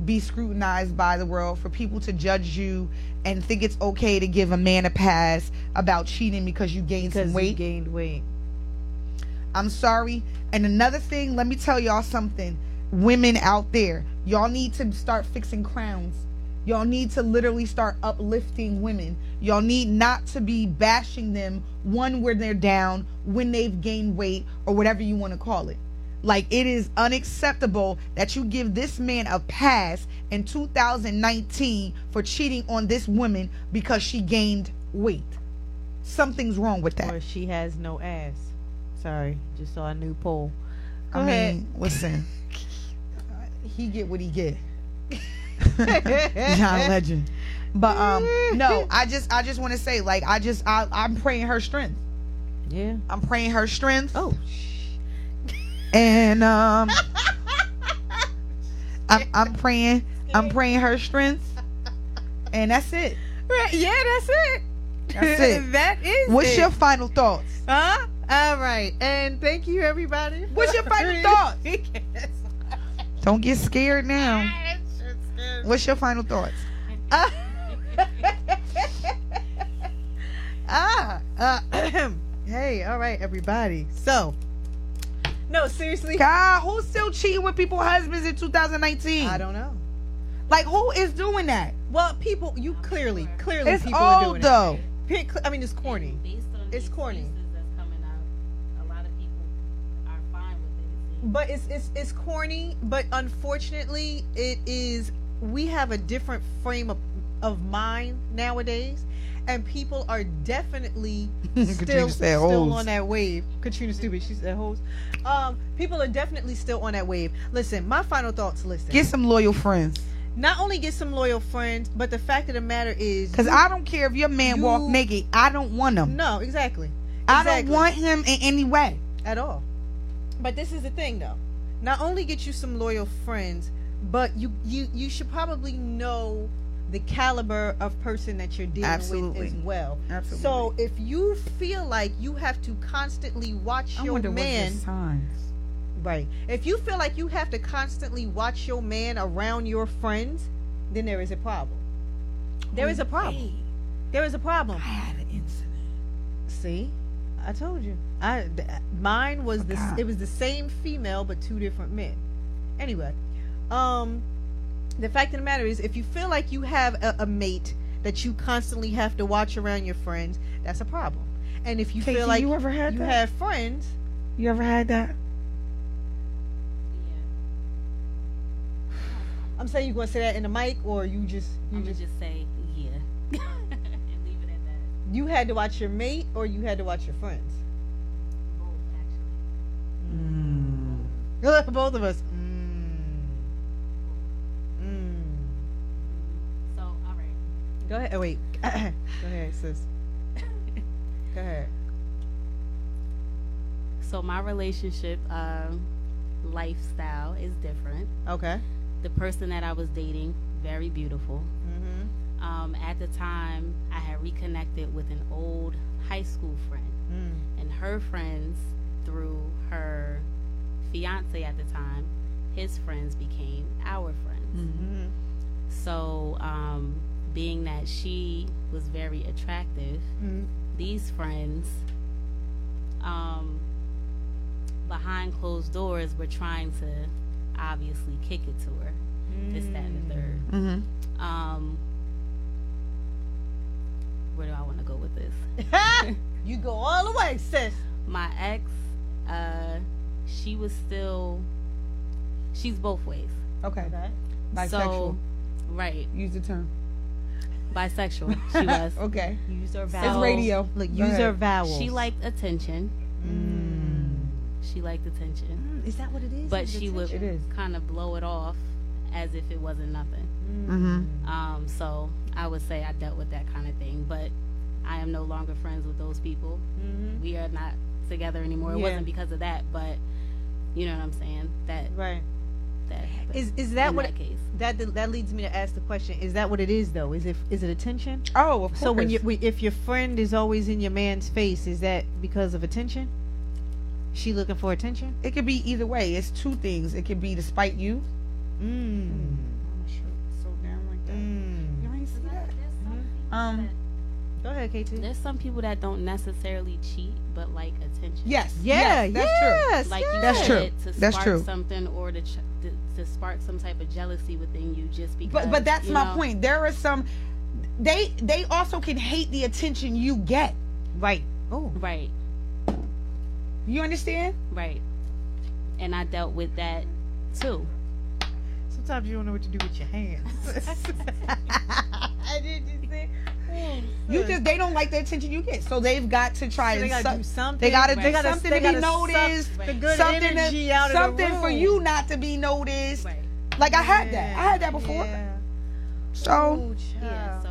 be scrutinized by the world, for people to judge you and think it's okay to give a man a pass about cheating because you gained some weight. You gained weight. I'm sorry. And another thing, let me tell y'all something. Women out there, y'all need to start fixing crowns. Y'all need to literally start uplifting women. Y'all need not to be bashing them when they're down, when they've gained weight, or whatever you want to call it. Like, it is unacceptable that you give this man a pass in 2019 for cheating on this woman because she gained weight. Something's wrong with that. Or she has no ass. Sorry, just saw a new poll. Go ahead. Listen, he get what he get. John Legend. But no, I just want to say, like, I'm praying her strength. Yeah, I'm praying her strength. Oh, and I'm praying her strength, and that's it. Right, yeah, that's it. That's it. That is. What's your final thoughts? Huh? All right, and thank you, everybody. What's your final thoughts? Don't get scared now. What's your final thoughts? Hey, all right, everybody. So, no, seriously. God, who's still cheating with people's husbands in 2019? I don't know. Like, who is doing that? Well, people, you clearly It's people are old doing though. it. I mean, it's corny. Based on It's these corny. cases that's coming out, a lot of people are fine with it. But it's corny. But unfortunately, it is. We have a different frame of mind nowadays, and people are definitely still on that wave. Katrina stupid. She said hoes. People are definitely still on that wave. Listen, my final thoughts. Listen, Get some loyal friends. not only get some loyal friends, but the fact of the matter is, Because I don't care if your man walk naked. I don't want him. no, exactly. I don't want him in any way. At all. But this is the thing, though. Not only get you some loyal friends, but you should probably know the caliber of person that you're dealing Absolutely. with as well. Absolutely. So if you feel like you have to constantly watch your man, right? If you feel like you have to constantly watch your man around your friends, then there is a problem. There is a problem. There is a problem. I had an incident. See, I told you. Mine was it was the same female but two different men. Anyway, the fact of the matter is, if you feel like you have a mate that you constantly have to watch around your friends, that's a problem. And if you Casey, feel like you ever had you that? have friends, You ever had that? I'm saying, you gonna say that in the mic, or you just say yeah and leave it at that. You had to watch your mate, or you had to watch your friends? Both, actually. Both of us. So, all right. Go ahead. Oh, wait. Go ahead, sis. Go ahead. So my relationship lifestyle is different. Okay. The person that I was dating, very beautiful. At the time, I had reconnected with an old high school friend, and her friends, through her fiance at the time, his friends became our friends. So, being that she was very attractive, these friends, behind closed doors, were trying to obviously kick it to her. This, that, and the third. Where do I want to go with this? You go all the way, sis. My ex, she's both ways. Okay. Bisexual. So, right. Use the term. Bisexual. She was. Okay. Use her It's vowels. radio. Look, Go use her ahead. vowels. She liked attention. She liked attention. Is that what it is? But she would It is. kind of blow it off as if it wasn't nothing. So I would say I dealt with that kind of thing, but I am no longer friends with those people. We are not together anymore. It wasn't because of that, but you know what I'm saying. That right. That Is that in what that case? that leads me to ask the question? Is that what it is though? Is it attention? Oh, of course. So if your friend is always in your man's face, is that because of attention? She looking for attention? It could be either way. It's two things. It could be to spite you. Go ahead, KT. There's some people that don't necessarily cheat, but like attention. Yes. Yeah, yes, that's true. Like you That's said, true. to That's spark true. something or to spark some type of jealousy within you just because. But that's my point. There are some. They also can hate the attention you get. Right. Oh. Right. You understand? Right. And I dealt with that too. Sometimes you don't know what to do with your hands. I did just say, They don't like the attention you get, so they've got to try so and they gotta do something. They gotta Right. do something to be noticed. The good something energy out of the something room. for you not to be noticed. Right. Like I had that before. Yeah. So Yeah. So.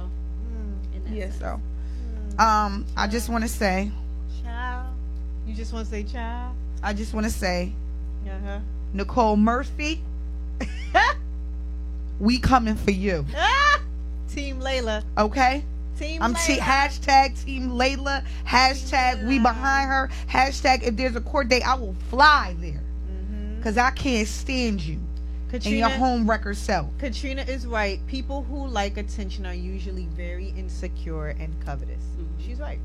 in that sense. so I just want to say. Child. You just want to say child? I just want to say, Uh-huh. Nicole Murphy, we coming for you. Team Lela. Okay? Team I'm Lela. hashtag Team Layla. Hashtag we behind her. Hashtag if there's a court date, I will fly there. Because I can't stand you and your home wrecker self. Katrina is right. People who like attention are usually very insecure and covetous. She's right.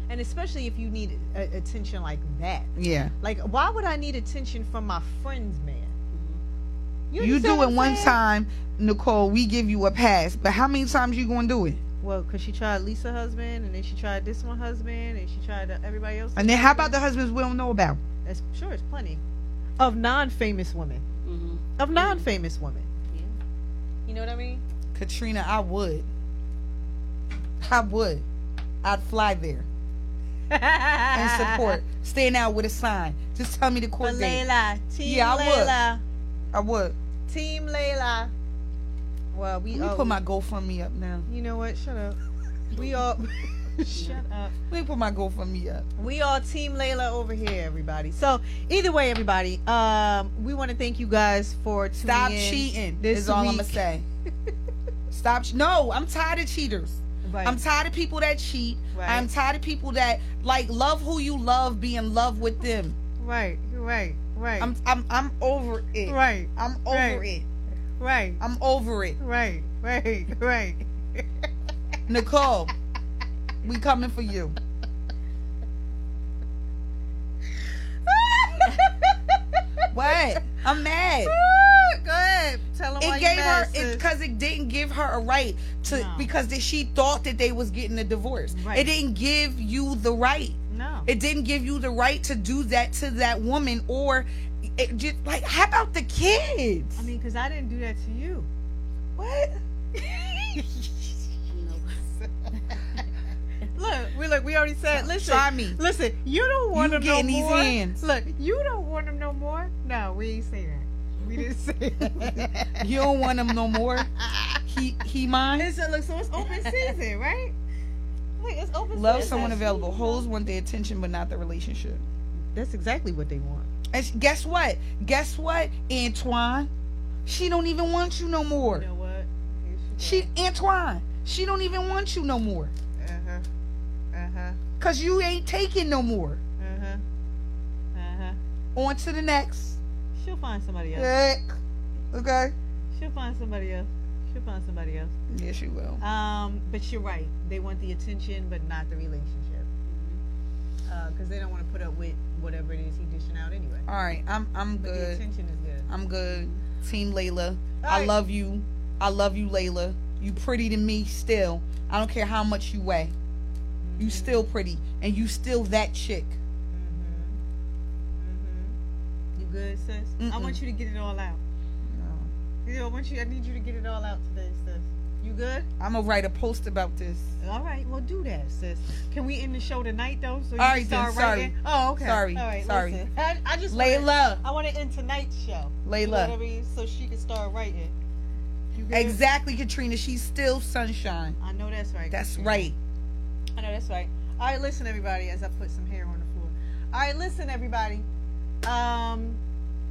And especially if you need attention like that. Yeah. Like, why would I need attention from my friend's man? You understand do what it I'm one saying? time, Nicole, we give you a pass. But how many times you going to do it? Well, because she tried Lisa's husband, and then she tried this one husband, and she tried everybody else. And then how about the husbands we don't know about? That's sure, it's plenty of non-famous women. Of non-famous women. Yeah. You know what I mean? Katrina, I would. I'd fly there and support. Stand out with a sign. Just tell me the court For date. Lela. Team Yeah, I would. Lela. I would. Team Lela. Well, we Let me put my GoFundMe up now. You know what? Shut up. We all shut up. Let me put my GoFundMe up. We all Team Lela over here, everybody. So either way, everybody, we want to thank you guys for tuning Stop in cheating. this Is all I'm week. gonna say. Stop. No, I'm tired of cheaters. Right. I'm tired of people that cheat. Right. I'm tired of people that like love who you love, be in love with them. Right. I'm over it. Right. I'm over it. Right. I'm over it. Right. Nicole, we coming for you. What? I'm mad. Go ahead. Tell them why It you gave mad, her sis. because it didn't give her a right to No. because she thought that they was getting a divorce. Right. It didn't give you the right. No. It didn't give you the right to do that to that woman, or it just like how about the kids? I mean, because I didn't do that to you. What? Look, we already said, listen. Try me. Listen, you don't want You them no getting these more. hands. Look, you don't want them no more. No, we ain't say that. We didn't say that. You don't want him no more. He mine. Listen, look, so it's open season, right? Look, it's open Love season. someone available. Hoes want the attention, but not the relationship. That's exactly what they want. And guess what? Antoine, she don't even want you no more. You know what? Antoine, she don't even want you no more. Cause you ain't taking no more. On to the next. She'll find somebody else. Okay. She'll find somebody else. Yeah, she will. But you're right. They want the attention, but not the relationship. Because they don't want to put up with whatever it is he dishing out anyway. All right, I'm But the good. attention is good. I'm good. Team Layla. I right. love you. I love you, Layla. You pretty to me still. I don't care how much you weigh. You still pretty, and you still that chick. You good, sis? I Mm-mm. want you to get it all out. You know, I need you to get it all out today, sis. You good? I'm gonna write a post about this. All right, well, do that, sis. Can we end the show tonight, though? So you All can right, start then. Sorry. writing? Oh, okay. Sorry. All right, Sorry. listen. I just Layla. I want to end tonight's show. Layla. You know what I mean? So she can start writing. You good? Exactly, Katrina. She's still sunshine. I know that's right. That's Katrina. right. I know that's right. All right, listen, everybody, as I put some hair on the floor. All right, listen, everybody.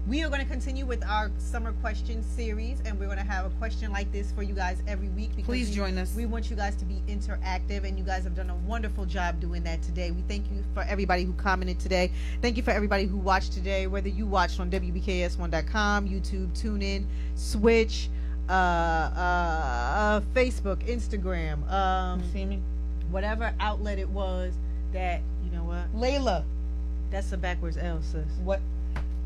We are going to continue with our summer question series, and we're going to have a question like this for you guys every week. Because Please join us. We want you guys to be interactive, and you guys have done a wonderful job doing that today. We thank you for everybody who commented today. Thank you for everybody who watched today, whether you watched on WBKS1.com, YouTube, TuneIn, Switch, Facebook, Instagram, You see me? whatever outlet it was that, you know what? Layla. That's a backwards L, sis. What?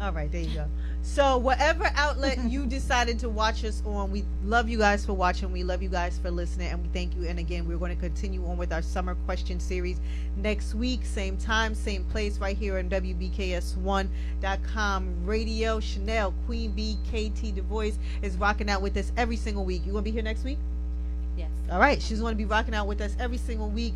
All right, there you go. So whatever outlet you decided to watch us on, we love you guys for watching. We love you guys for listening, and we thank you. And again, we're going to continue on with our summer question series next week, same time, same place, right here on WBKS1.com radio. Chanel, Queen B, KT Du Bois is rocking out with us every single week. You going to be here next week? Yes. All right, she's going to be rocking out with us every single week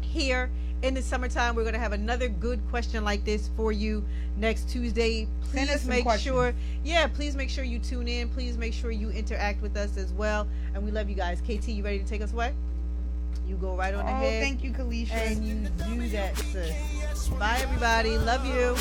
here in the summertime. We're going to have another good question like this for you next Tuesday. Please make sure, please make sure you tune in. Please make sure you interact with us as well. And we love you guys. KT, you ready to take us away? You go right on ahead. Thank you, Kalisha. And you do that, sis. Bye, everybody. Love you.